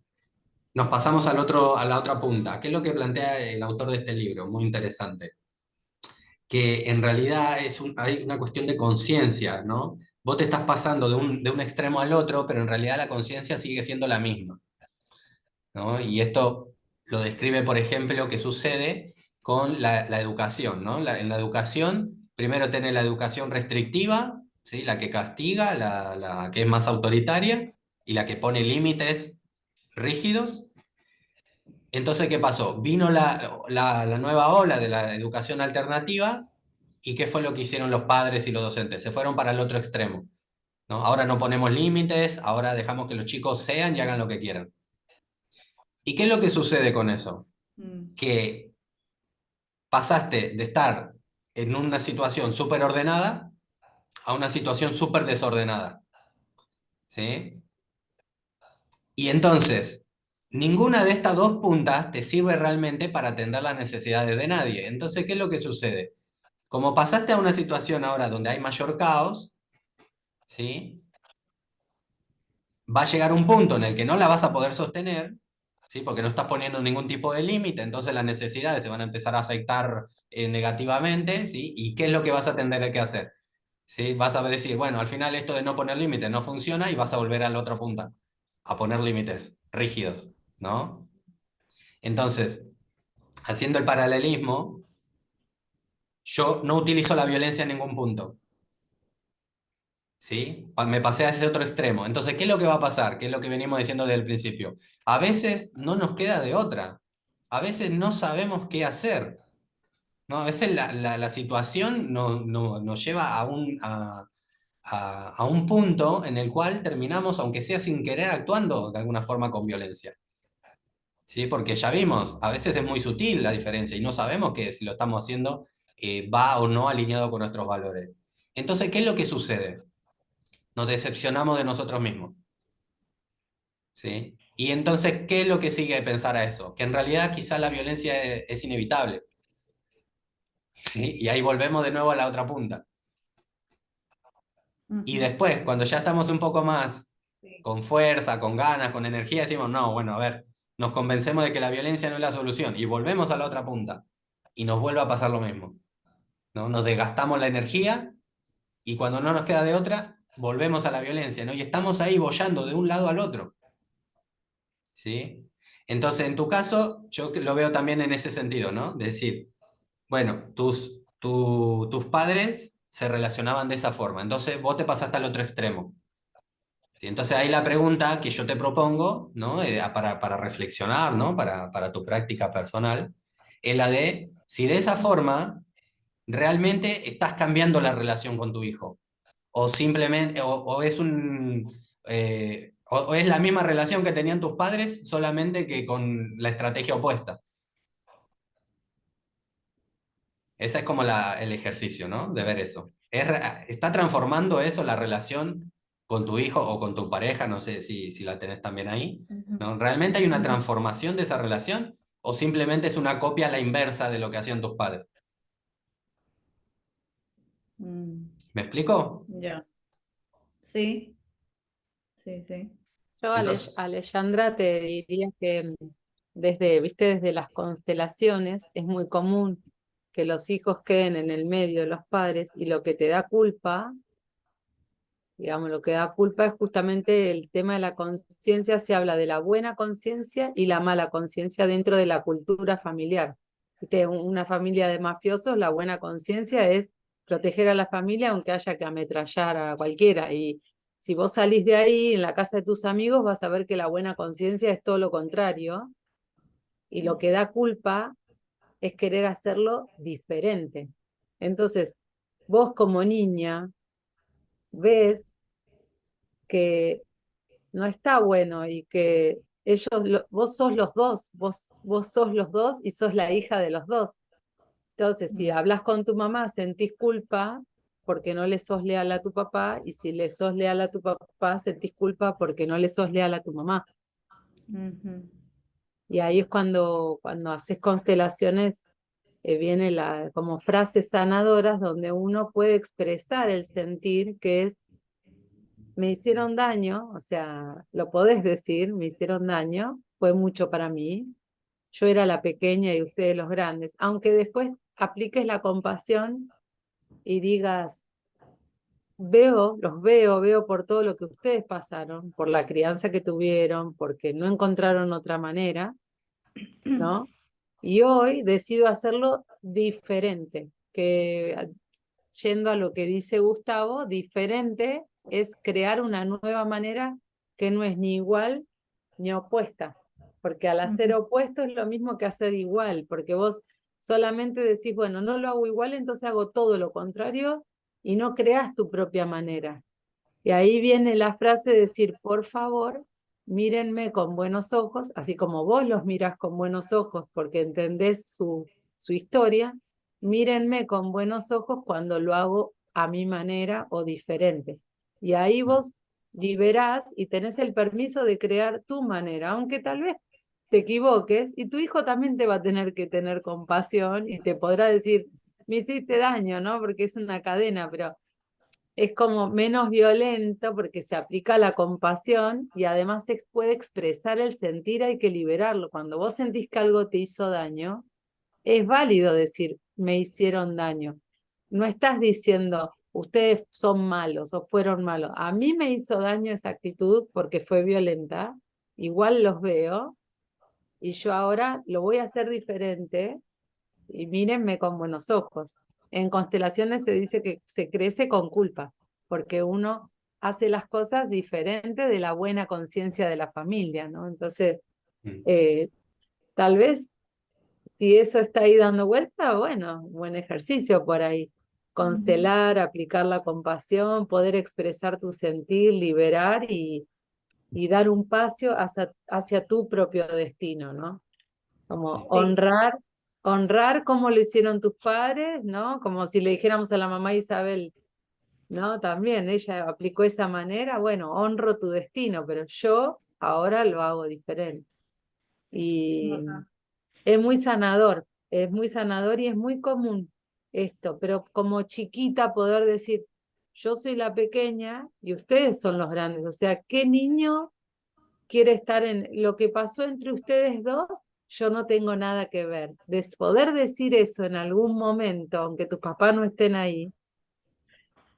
Nos pasamos a la otra punta. ¿Qué es lo que plantea el autor de este libro? Muy interesante. Que en realidad hay una cuestión de conciencia, ¿no? Vos te estás pasando de un extremo al otro, pero en realidad la conciencia sigue siendo la misma, ¿no? Y esto lo describe, por ejemplo, que sucede con la educación, ¿no? En la educación, primero tenés la educación restrictiva, ¿sí? La que castiga, la que es más autoritaria y la que pone límites rígidos. Entonces, ¿qué pasó? Vino la nueva ola de la educación alternativa y ¿qué fue lo que hicieron los padres y los docentes? Se fueron para el otro extremo, ¿no? Ahora no ponemos límites, ahora dejamos que los chicos sean y hagan lo que quieran. ¿Y qué es lo que sucede con eso? Mm, Que pasaste de estar en una situación súper ordenada a una situación súper desordenada, ¿sí? Y entonces, ninguna de estas dos puntas te sirve realmente para atender las necesidades de nadie. Entonces, ¿qué es lo que sucede? Como pasaste a una situación ahora donde hay mayor caos, ¿sí? Va a llegar un punto en el que no la vas a poder sostener, ¿sí? Porque no estás poniendo ningún tipo de límite, entonces las necesidades se van a empezar a afectar negativamente, ¿sí? ¿Y qué es lo que vas a tener que hacer? ¿Sí? Vas a decir, bueno, al final esto de no poner límites no funciona y vas a volver a la otra punta, a poner límites rígidos, ¿no? Entonces, haciendo el paralelismo, yo no utilizo la violencia en ningún punto. ¿Sí? Me pasé a ese otro extremo. Entonces, ¿qué es lo que va a pasar? ¿Qué es lo que venimos diciendo desde el principio? A veces no nos queda de otra. A veces no sabemos qué hacer, ¿no? A veces la situación nos lleva a un punto en el cual terminamos, aunque sea sin querer, actuando de alguna forma con violencia. ¿Sí? Porque ya vimos, a veces es muy sutil la diferencia y no sabemos que si lo estamos haciendo va o no alineado con nuestros valores. Entonces, ¿qué es lo que sucede? Nos decepcionamos de nosotros mismos. ¿Sí? Y entonces, ¿qué es lo que sigue de pensar a eso? Que en realidad quizá la violencia es inevitable. ¿sí? Y ahí volvemos de nuevo a la otra punta. Y después, cuando ya estamos un poco más Sí. con fuerza, con ganas, con energía, decimos, no, bueno, a ver, nos convencemos de que la violencia no es la solución y volvemos a la otra punta y nos vuelve a pasar lo mismo, ¿no? Nos desgastamos la energía y cuando no nos queda de otra, volvemos a la violencia, ¿no? Y estamos ahí boyando de un lado al otro, ¿sí? Entonces, en tu caso, yo lo veo también en ese sentido, ¿no? De decir, bueno, tus padres se relacionaban de esa forma, entonces vos te pasaste al otro extremo. ¿Sí? Entonces ahí la pregunta que yo te propongo, ¿no? Para reflexionar, ¿no? Para tu práctica personal, es la de si de esa forma realmente estás cambiando la relación con tu hijo, o simplemente, o es o es la misma relación que tenían tus padres, solamente que con la estrategia opuesta. Ese es como el ejercicio, ¿no? De ver eso. ¿Está transformando eso la relación con tu hijo o con tu pareja? No sé si la tenés también ahí, ¿no? ¿Realmente hay una transformación de esa relación o simplemente es una copia a la inversa de lo que hacían tus padres? Mm, ¿Me explico? ya. Sí, sí, sí. Yo, Entonces, Alejandra, te diría que desde, viste, desde las constelaciones es muy común que los hijos queden en el medio de los padres y lo que te da culpa, digamos, lo que da culpa es justamente el tema de la conciencia, se habla de la buena conciencia y la mala conciencia dentro de la cultura familiar. Viste, una familia de mafiosos, la buena conciencia es proteger a la familia aunque haya que ametrallar a cualquiera. Y si vos salís de ahí en la casa de tus amigos, vas a ver que la buena conciencia es todo lo contrario. Y lo que da culpa es querer hacerlo diferente. Entonces, vos como niña ves que no está bueno y que vos sos los dos, vos sos los dos y sos la hija de los dos. Entonces, si hablas con tu mamá, sentís culpa porque no le sos leal a tu papá, y si le sos leal a tu papá, sentís culpa porque no le sos leal a tu mamá. Ujú. Y ahí es cuando haces constelaciones, viene como frases sanadoras donde uno puede expresar el sentir que es, me hicieron daño, o sea, lo podés decir, me hicieron daño, fue mucho para mí, yo era la pequeña y ustedes los grandes, aunque después apliques la compasión y digas, veo por todo lo que ustedes pasaron, por la crianza que tuvieron, porque no encontraron otra manera, ¿no? Y hoy decido hacerlo diferente, que yendo a lo que dice Gustavo, diferente es crear una nueva manera que no es ni igual ni opuesta, porque al hacer opuesto es lo mismo que hacer igual, porque vos solamente decís, bueno, no lo hago igual, entonces hago todo lo contrario y no creas tu propia manera. Y ahí viene la frase de decir, por favor, mírenme con buenos ojos, así como vos los mirás con buenos ojos porque entendés su historia, mírenme con buenos ojos cuando lo hago a mi manera o diferente. Y ahí vos liberás y tenés el permiso de crear tu manera, aunque tal vez te equivoques y tu hijo también te va a tener que tener compasión y te podrá decir, me hiciste daño, ¿no? Porque es una cadena, pero es como menos violento porque se aplica la compasión y además se puede expresar el sentir, hay que liberarlo. Cuando vos sentís que algo te hizo daño, es válido decir, me hicieron daño. No estás diciendo, ustedes son malos o fueron malos. A mí me hizo daño esa actitud porque fue violenta, igual los veo y yo ahora lo voy a hacer diferente y mírenme con buenos ojos. En constelaciones se dice que se crece con culpa, porque uno hace las cosas diferente de la buena conciencia de la familia, ¿no? Entonces, eh, tal vez si eso está ahí dando vuelta, bueno, buen ejercicio por ahí. Constelar, aplicar la compasión, poder expresar tu sentir, liberar y dar un paso hacia tu propio destino, ¿no? Como sí, Sí. honrar como lo hicieron tus padres, ¿no? Como si le dijéramos a la mamá Isabel, ¿no? También ella aplicó esa manera, bueno, honro tu destino, pero yo ahora lo hago diferente. Y Ajá. es muy sanador y es muy común. esto, pero como chiquita poder decir, yo soy la pequeña y ustedes son los grandes, o sea, ¿qué niño quiere estar en lo que pasó entre ustedes dos? Yo no tengo nada que ver. Poder decir eso en algún momento, aunque tus papás no estén ahí,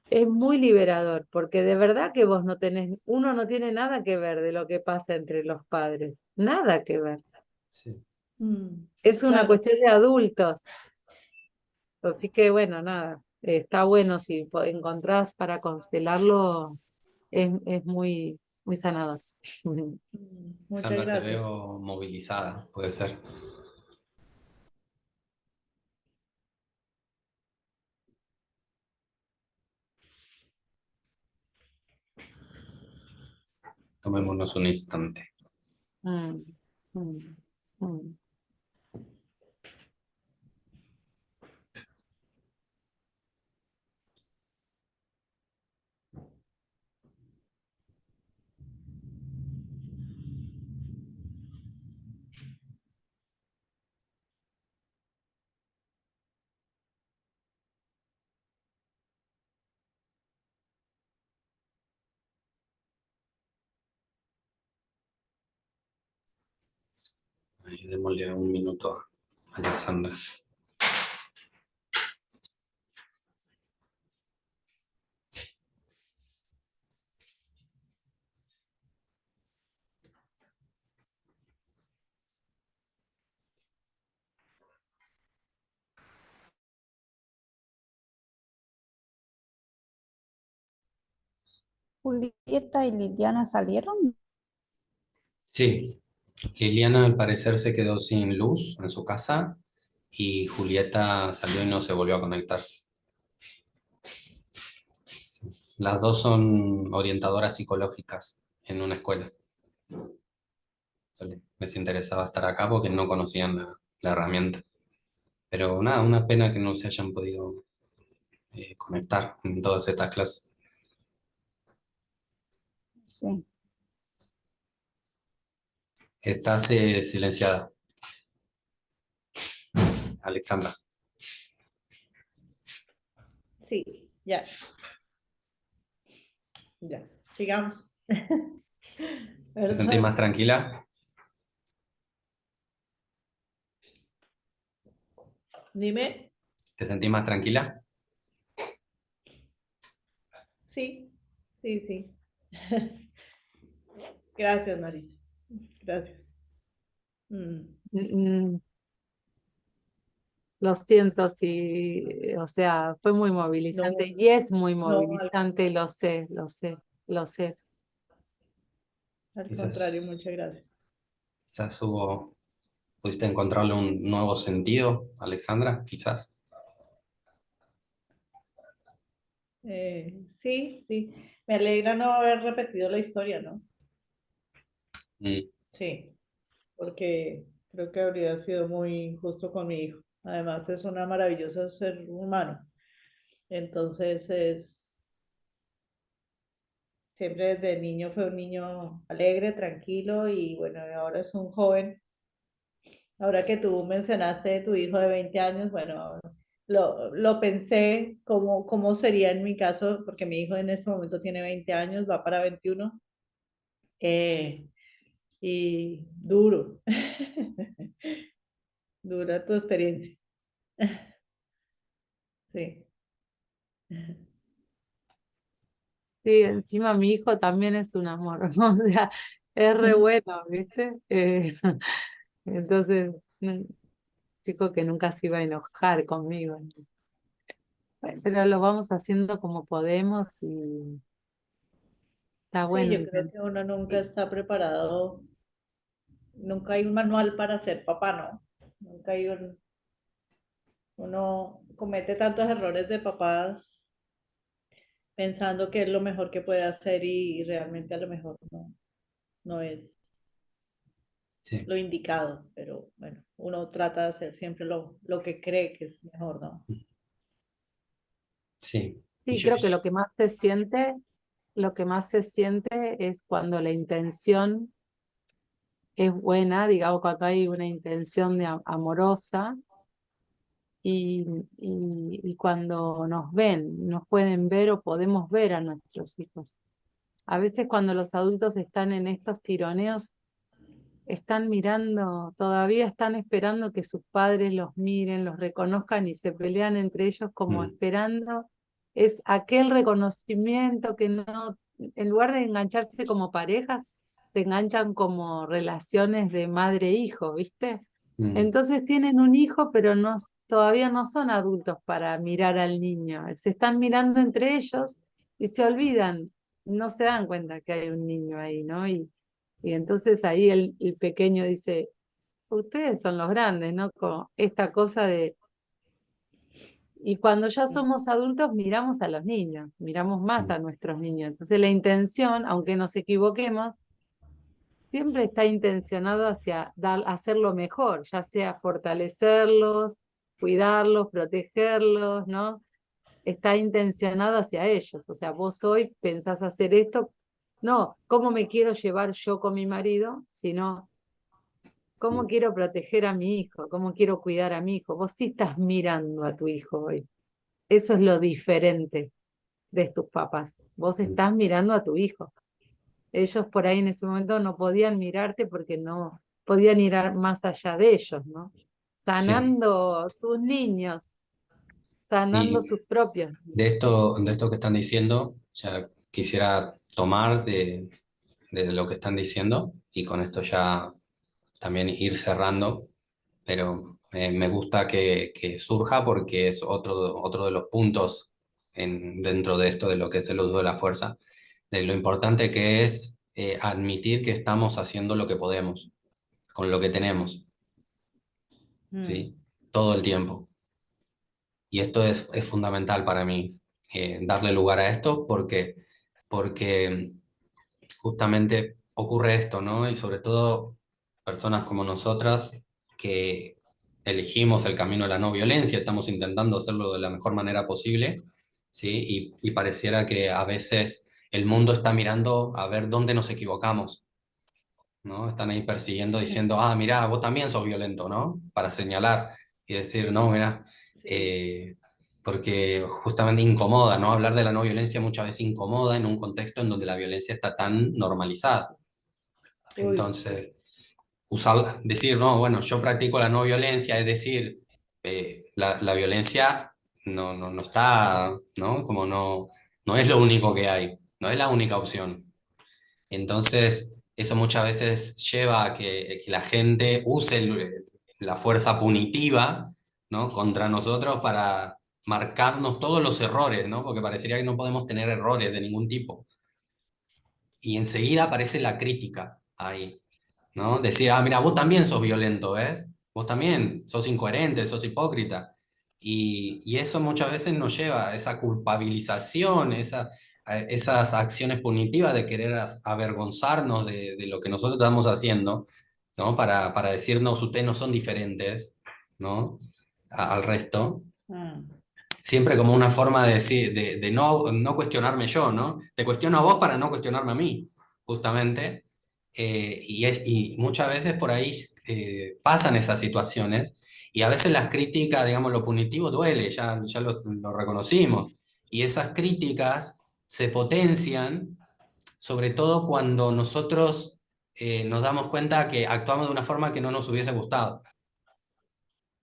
es muy liberador, porque de verdad que vos no tenés, uno no tiene nada que ver de lo que pasa entre los padres, nada que ver. Sí. Es una Claro. cuestión de adultos. Así que bueno, nada, está bueno si encontrás para constelarlo, es muy, muy sanador. Muchas Sandra, te gracias. veo movilizada, puede ser. Tomémonos un instante. Mm, mm, mm. Ahí démosle un minuto a Alexandra. Julieta y Liliana salieron. Sí, Liliana al parecer se quedó sin luz en su casa y Julieta salió y no se volvió a conectar. Las dos son orientadoras psicológicas en una escuela. Les interesaba estar acá porque no conocían la herramienta. Pero nada, una pena que no se hayan podido conectar en todas estas clases. Sí. Estás silenciada, Alexandra. Sí, ya, ya. Sigamos. ¿Te sentís ¿Verdad? más tranquila? Dime. ¿Te sentís más tranquila? Sí, sí, sí. Gracias, Marisa. Gracias. Mm. Mm, Lo siento si, o sea, fue muy No, movilizante y es muy no, movilizante, lo sé, lo sé, lo sé. al contrario, Quizás, muchas gracias. quizás pudiste encontrarle un nuevo sentido, Alexandra, quizás. Sí, sí. Me alegra no haber repetido la historia, ¿no? Mm, Sí, porque creo que habría sido muy injusto con mi hijo. Además, es una maravillosa ser humano. Entonces, siempre desde niño fue un niño alegre, tranquilo y bueno, ahora es un joven. Ahora que tú mencionaste tu hijo de 20 años, bueno, lo pensé cómo sería en mi caso, porque mi hijo en este momento tiene 20 años, va para 21, eh, y duro, dura tu experiencia, sí. Sí, encima mi hijo también es un amor, o sea, es re bueno, ¿viste? Entonces, chico que nunca se iba a enojar conmigo. Bueno, pero lo vamos haciendo como podemos y está Sí, bueno yo creo intentar. que uno nunca está preparado, nunca hay un manual para ser papá, ¿no? Nunca hay uno comete tantos errores de papás pensando que es lo mejor que puede hacer y realmente a lo mejor no es sí, lo indicado, pero bueno, uno trata de hacer siempre lo que cree que es mejor, ¿no? sí. Y Sí, creo que lo que más se siente es cuando la intención es buena, digamos, cuando hay una intención amorosa y cuando nos ven, nos pueden ver o podemos ver a nuestros hijos. A veces cuando los adultos están en estos tironeos, están mirando, todavía están esperando que sus padres los miren, los reconozcan y se pelean entre ellos como Mm, esperando. Es aquel reconocimiento que no, en lugar de engancharse como parejas, se enganchan como relaciones de madre-hijo, ¿viste? mm, Entonces tienen un hijo, pero no, todavía no son adultos para mirar al niño. Se están mirando entre ellos y se olvidan, no se dan cuenta que hay un niño ahí, ¿no? Y entonces ahí el pequeño dice, ustedes son los grandes, ¿no? Como esta cosa de... Y cuando ya somos adultos miramos a los niños, miramos más mm, a nuestros niños. Entonces la intención, aunque nos equivoquemos, siempre está intencionado hacia dar, hacerlo mejor, ya sea fortalecerlos, cuidarlos, protegerlos, ¿no? Está intencionado hacia ellos. O sea, vos hoy pensás hacer esto, no, ¿cómo me quiero llevar yo con mi marido? Sino ¿cómo mm, quiero proteger a mi hijo? ¿Cómo quiero cuidar a mi hijo? Vos sí estás mirando a tu hijo hoy. Eso es lo diferente de tus papás. Vos mm. estás mirando a tu hijo. Ellos por ahí en ese momento no podían mirarte porque no podían ir más allá de ellos, ¿no? Sí. Sanando sus niños, sanando Y sus propios niños. de esto que están diciendo, o sea, quisiera tomar de lo que están diciendo y con esto ya también ir cerrando, pero me gusta que surja porque es otro de los puntos dentro de esto de lo que es el uso de la fuerza, de lo importante que es admitir que estamos haciendo lo que podemos, con lo que tenemos, Mm. ¿sí? Todo el tiempo. Y esto es fundamental para mí, darle lugar a esto porque justamente ocurre esto, ¿no? Y sobre todo personas como nosotras que elegimos el camino de la no violencia, estamos intentando hacerlo de la mejor manera posible, ¿sí? Y pareciera que a veces el mundo está mirando a ver dónde nos equivocamos, ¿no? Están ahí persiguiendo, diciendo, ah, mira, vos también sos violento, ¿no? Para señalar y decir, no, mira, Sí. eh, porque justamente incomoda, ¿no? Hablar de la no violencia muchas veces incomoda en un contexto en donde la violencia está tan normalizada. Uy, sí. Entonces, usar, decir, no, bueno, yo practico la no violencia, es decir, la violencia no está, ¿no? Como no es lo único que hay, no es la única opción. Entonces, eso muchas veces lleva a que la gente use la fuerza punitiva, ¿no? Contra nosotros para marcarnos todos los errores, ¿no? Porque parecería que no podemos tener errores de ningún tipo. Y enseguida aparece la crítica ahí, ¿no? Decir, ah, mira, vos también sos violento, ¿ves? Vos también sos incoherente, sos hipócrita. Y eso muchas veces nos lleva a esa culpabilización, a esas acciones punitivas de querer avergonzarnos de lo que nosotros estamos haciendo, ¿no? Para decirnos, ustedes no son diferentes, ¿no? Al resto. Mm. Siempre como una forma de decir, de no cuestionarme yo, ¿no? Te cuestiono a vos para no cuestionarme a mí, justamente. Y muchas veces por ahí pasan esas situaciones y a veces las críticas, digamos, lo punitivo duele, ya lo reconocimos. Y esas críticas se potencian, sobre todo cuando nosotros nos damos cuenta que actuamos de una forma que no nos hubiese gustado,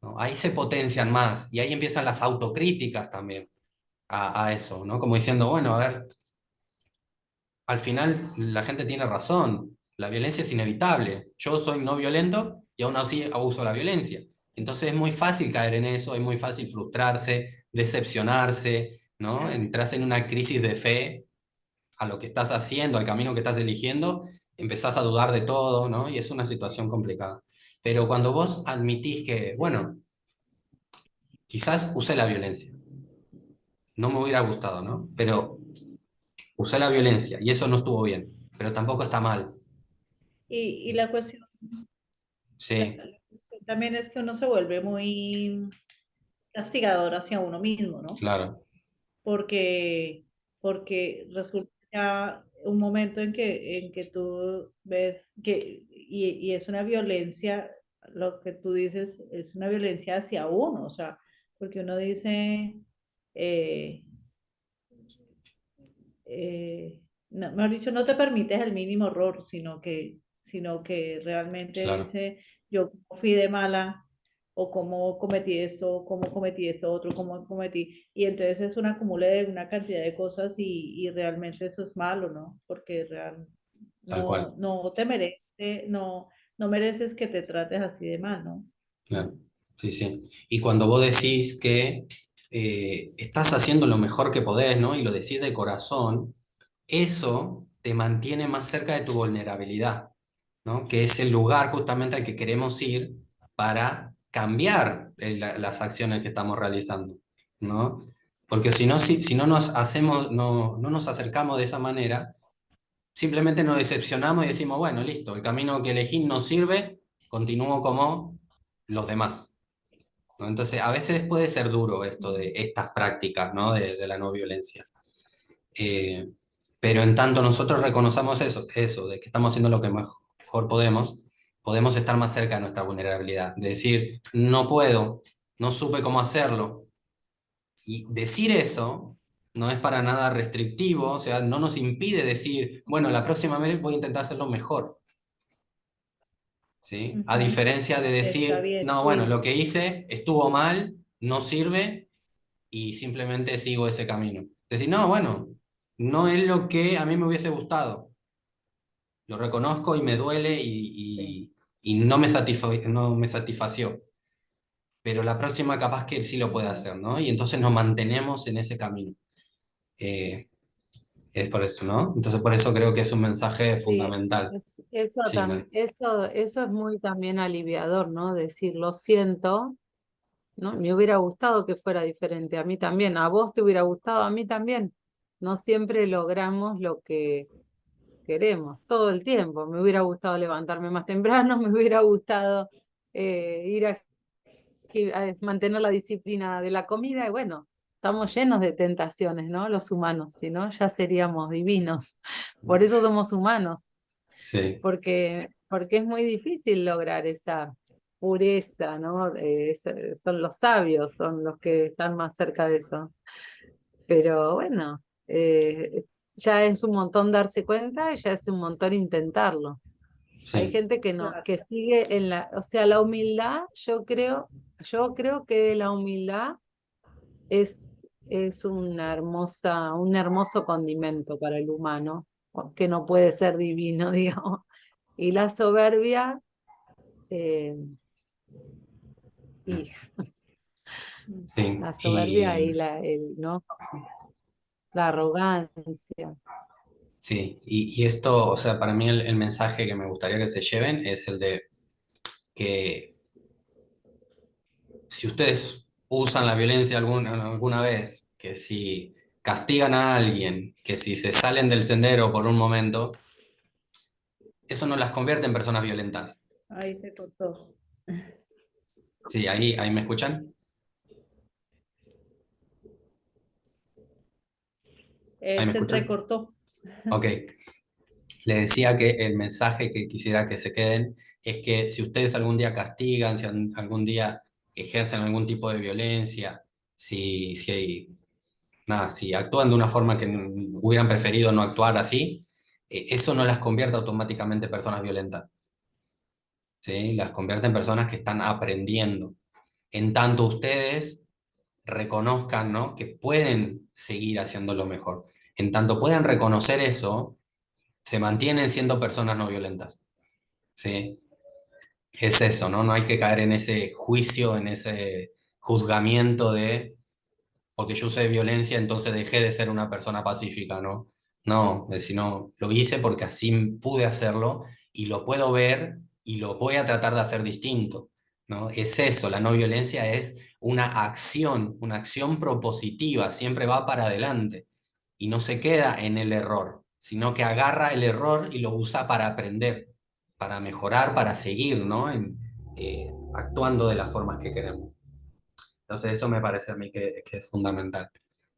¿no? Ahí se potencian más y ahí empiezan las autocríticas también a eso, ¿no? Como diciendo, bueno, a ver, al final la gente tiene razón, la violencia es inevitable, yo soy no violento y aún así abuso la violencia. Entonces es muy fácil caer en eso, es muy fácil frustrarse, decepcionarse, ¿no? Entras en una crisis de fe a lo que estás haciendo, al camino que estás eligiendo, empezás a dudar de todo, ¿no? Y es una situación complicada. Pero cuando vos admitís que, bueno, quizás usé la violencia, no me hubiera gustado, ¿no? Pero usé la violencia y eso no estuvo bien, pero tampoco está mal. Y la cuestión Sí, también es que uno se vuelve muy castigador hacia uno mismo, ¿no? claro. Porque, porque resulta ya un momento en que tú ves que, y es una violencia, lo que tú dices, es una violencia hacia uno, o sea, porque uno dice, eh, mejor dicho, no te permites el mínimo error, sino que realmente Claro, dice, yo fui de mala, o cómo cometí esto otro, cómo cometí, y entonces es una acumula de una cantidad de cosas y realmente eso es malo, ¿no? Porque tal cual. no te merece, no mereces que te trates así de mal, ¿no? Claro. Sí, sí. Y cuando vos decís que estás haciendo lo mejor que podés, ¿no? Y lo decís de corazón, eso te mantiene más cerca de tu vulnerabilidad, ¿no? Que es el lugar justamente al que queremos ir para cambiar las acciones que estamos realizando, ¿no? Porque si no nos hacemos, no nos acercamos de esa manera, simplemente nos decepcionamos y decimos, bueno, listo, el camino que elegí no sirve, continúo como los demás, ¿no? Entonces, a veces puede ser duro esto de estas prácticas, ¿no? De la no violencia. Eh, pero en tanto nosotros reconozcamos eso, de que estamos haciendo lo que mejor podemos, podemos estar más cerca de nuestra vulnerabilidad. De decir, no puedo, no supe cómo hacerlo. Y decir eso no es para nada restrictivo, o sea, no nos impide decir, bueno, la próxima vez voy a intentar hacerlo mejor. ¿Sí? A Ujú. diferencia de Está decir, bien, no, bueno, sí. lo que hice estuvo mal, no sirve y simplemente sigo ese camino. Decir, no, bueno, no es lo que a mí me hubiese gustado. Lo reconozco y me duele Sí. y no me satisfació. Pero la próxima capaz que sí lo puede Ujú. hacer, ¿no? Y entonces nos mantenemos en ese camino. Eh, es por eso, ¿no? Entonces por eso creo que es un mensaje Sí, fundamental. eso Sí, también, eso es muy también aliviador, ¿no? Decir, lo siento, ¿no? Me hubiera gustado que fuera diferente, a mí también, a vos te hubiera gustado, a mí también. No siempre logramos lo que queremos, todo el tiempo. Me hubiera gustado levantarme más temprano, me hubiera gustado ir a mantener la disciplina de la comida, y bueno, estamos llenos de tentaciones, ¿no? Los humanos, si no, ya seríamos divinos. Por eso somos humanos, sí, porque es muy difícil lograr esa pureza, ¿no? Son los sabios, son los que están más cerca de eso. Pero bueno, ya es un montón darse cuenta y ya es un montón intentarlo. Hay sí. gente que no, Claro. que sigue en la, o sea, la humildad, yo creo que la humildad es, es un hermoso condimento para el humano, que no puede ser divino, digamos. Y la soberbia, eh, y Sí, la soberbia y y, ¿no? La arrogancia. sí, y esto, o sea, para mí el mensaje que me gustaría que se lleven es el de que si ustedes usan la violencia alguna vez, que si castigan a alguien, que si se salen del sendero por un momento, eso no las convierte en personas violentas. Ahí se cortó. Sí, ahí me escuchan. Ahí me Se escuchan. entrecortó. Ok. Le decía que el mensaje que quisiera que se queden es que si ustedes algún día castigan, si algún día ejercen algún tipo de violencia, si actúan de una forma que hubieran preferido no actuar así, eso no las convierte automáticamente en personas violentas, ¿sí? Las convierte en personas que están aprendiendo. En tanto ustedes reconozcan, ¿no? Que pueden seguir haciéndolo mejor. En tanto puedan reconocer eso, se mantienen siendo personas no violentas, ¿sí? Es eso, ¿no? No hay que caer en ese juicio, en ese juzgamiento de porque yo usé violencia, entonces dejé de ser una persona pacífica, ¿no? No, sino lo hice porque así pude hacerlo y lo puedo ver y lo voy a tratar de hacer distinto, ¿no? Es eso, la no violencia es una acción propositiva, siempre va para adelante y no se queda en el error, sino que agarra el error y lo usa para aprender, para mejorar, para seguir, ¿no? Actuando de las formas que queremos. Entonces eso me parece a mí que es fundamental,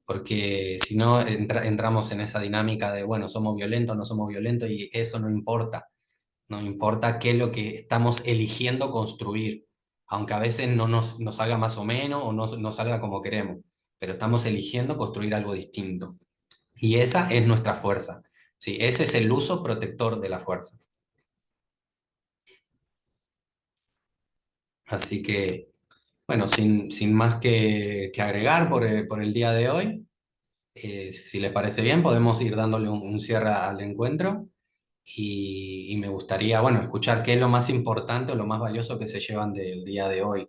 porque si no entramos en esa dinámica de, bueno, somos violentos, no somos violentos y eso no importa, no importa qué es lo que estamos eligiendo construir. aunque a veces no nos salga más o menos o no salga como queremos, pero estamos eligiendo construir algo distinto. Y esa es nuestra fuerza. Sí, ese es el uso protector de la fuerza. Así que, bueno, sin más que agregar por el día de hoy, si les parece bien, podemos ir dándole un cierre al encuentro y me gustaría, bueno, escuchar qué es lo más importante o lo más valioso que se llevan del día de hoy.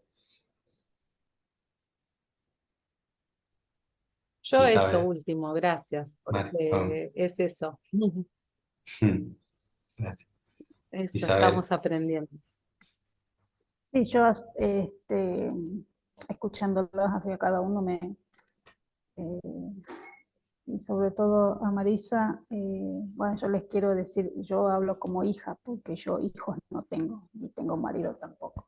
Yo eso Isabel, último, gracias, Mari, vamos. porque es eso. Gracias. Eso Isabel, estamos aprendiendo. Sí, yo escuchándolos hacia cada uno eh, y sobre todo a Marisa, bueno, yo les quiero decir, yo hablo como hija, porque yo hijos no tengo, ni tengo marido tampoco.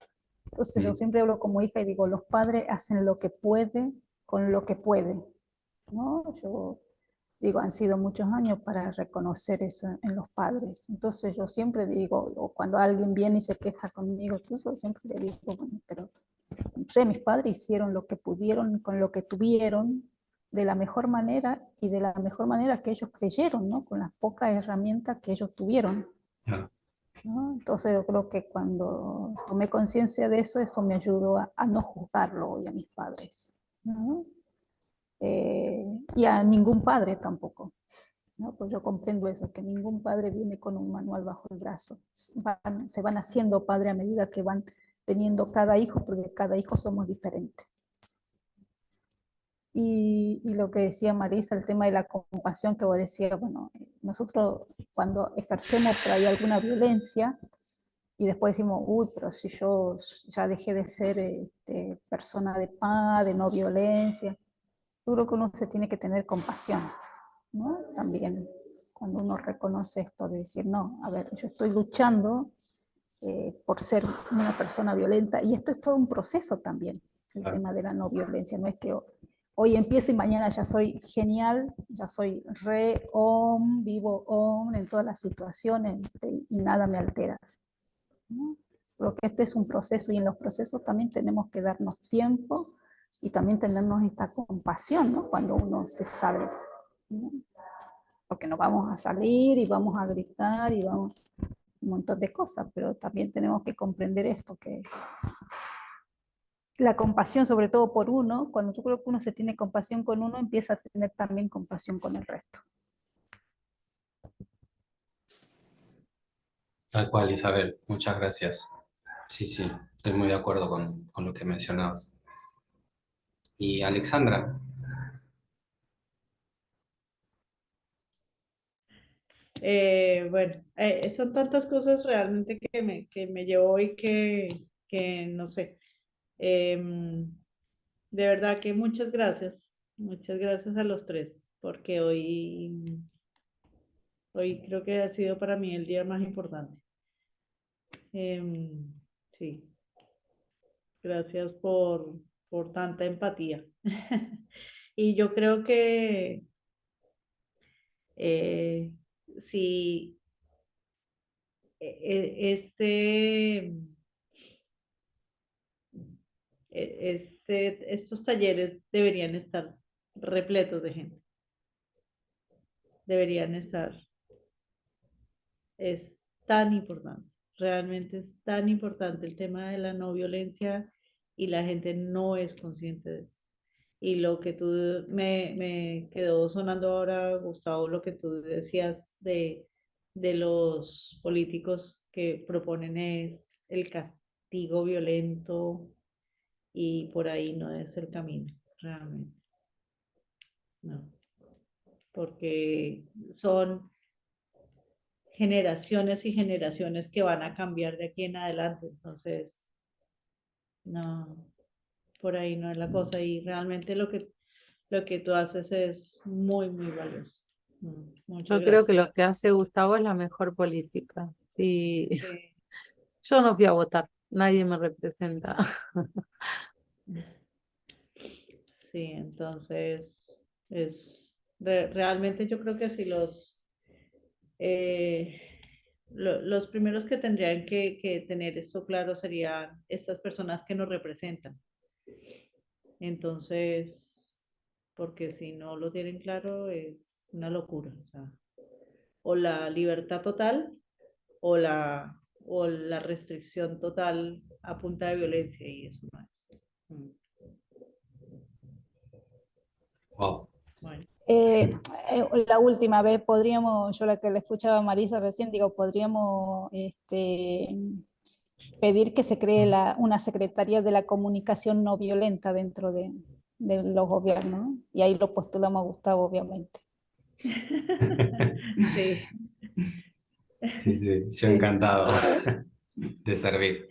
Entonces yo siempre hablo como hija y digo, los padres hacen lo que pueden con lo que pueden, ¿no? Yo digo, han sido muchos años para reconocer eso en los padres. Entonces yo siempre digo, o cuando alguien viene y se queja conmigo, yo siempre le digo, bueno, pero no sé, mis padres hicieron lo que pudieron con lo que tuvieron de la mejor manera y de la mejor manera que ellos creyeron, ¿no? Con las pocas herramientas que ellos tuvieron, ah, ¿no? Entonces yo creo que cuando tomé conciencia de eso, eso me ayudó a no juzgarlo hoy a mis padres, ¿no? Y a ningún padre tampoco, ¿no? Pues yo comprendo eso, que ningún padre viene con un manual bajo el brazo. Se van haciendo padre a medida que van teniendo cada hijo, porque cada hijo somos diferentes. Y lo que decía Marisa, el tema de la compasión que vos decías, bueno, nosotros cuando ejercemos por ahí alguna violencia y después decimos, uy, pero si yo ya dejé de ser persona de paz, de no violencia, yo creo que uno se tiene que tener compasión, ¿no? También cuando uno reconoce esto de decir, no, a ver, yo estoy luchando por ser una persona violenta y esto es todo un proceso también, el claro. tema de la no violencia, no es que hoy empiezo y mañana ya soy genial, ya soy re om, vivo om en todas las situaciones y nada me altera, ¿no? Creo que este es un proceso y en los procesos también tenemos que darnos tiempo y también tenernos esta compasión, ¿no? Cuando uno se sabe, ¿no? Porque no vamos a salir y vamos a gritar y vamos un montón de cosas, pero también tenemos que comprender esto, que la compasión sobre todo por uno, cuando yo creo que uno se tiene compasión con uno, empieza a tener también compasión con el resto. Tal cual, Isabel. Muchas gracias. Sí, sí, estoy muy de acuerdo con lo que mencionabas. Y Alexandra, Bueno, son tantas cosas realmente que me llevó y que no sé. Em, de verdad que muchas gracias a los tres, porque hoy creo que ha sido para mí el día más importante. Em, sí, gracias por tanta empatía. Y yo creo que eh, si estos talleres deberían estar repletos de gente, deberían estar, es tan importante, realmente es tan importante el tema de la no violencia y la gente no es consciente de eso. Y lo que tú me quedó sonando ahora, Gustavo, lo que tú decías de los políticos que proponen es el castigo violento y por ahí no es el camino, realmente. No, porque son generaciones y generaciones que van a cambiar de aquí en adelante. Entonces, no, por ahí no es la cosa. Y realmente lo que tú haces es muy, muy valioso. Muchas Yo creo que gracias. lo que hace Gustavo es la mejor política. Sí, Sí, yo no fui a votar, nadie me representa. sí, entonces realmente yo creo que si eh, los primeros que tendrían que tener esto claro serían estas personas que nos representan. Entonces, porque si no lo tienen claro es una locura. O sea, o la libertad total o la restricción total a punta de violencia y eso no es. Mm. Wow. Bueno. La última vez podríamos, yo la que le escuchaba a Marisa recién, digo, podríamos pedir que se cree una Secretaría de la Comunicación No Violenta dentro de los gobiernos, ¿no? Y ahí lo postulamos a Gustavo, obviamente. Sí. Sí, sí, yo Sí. encantado de servir.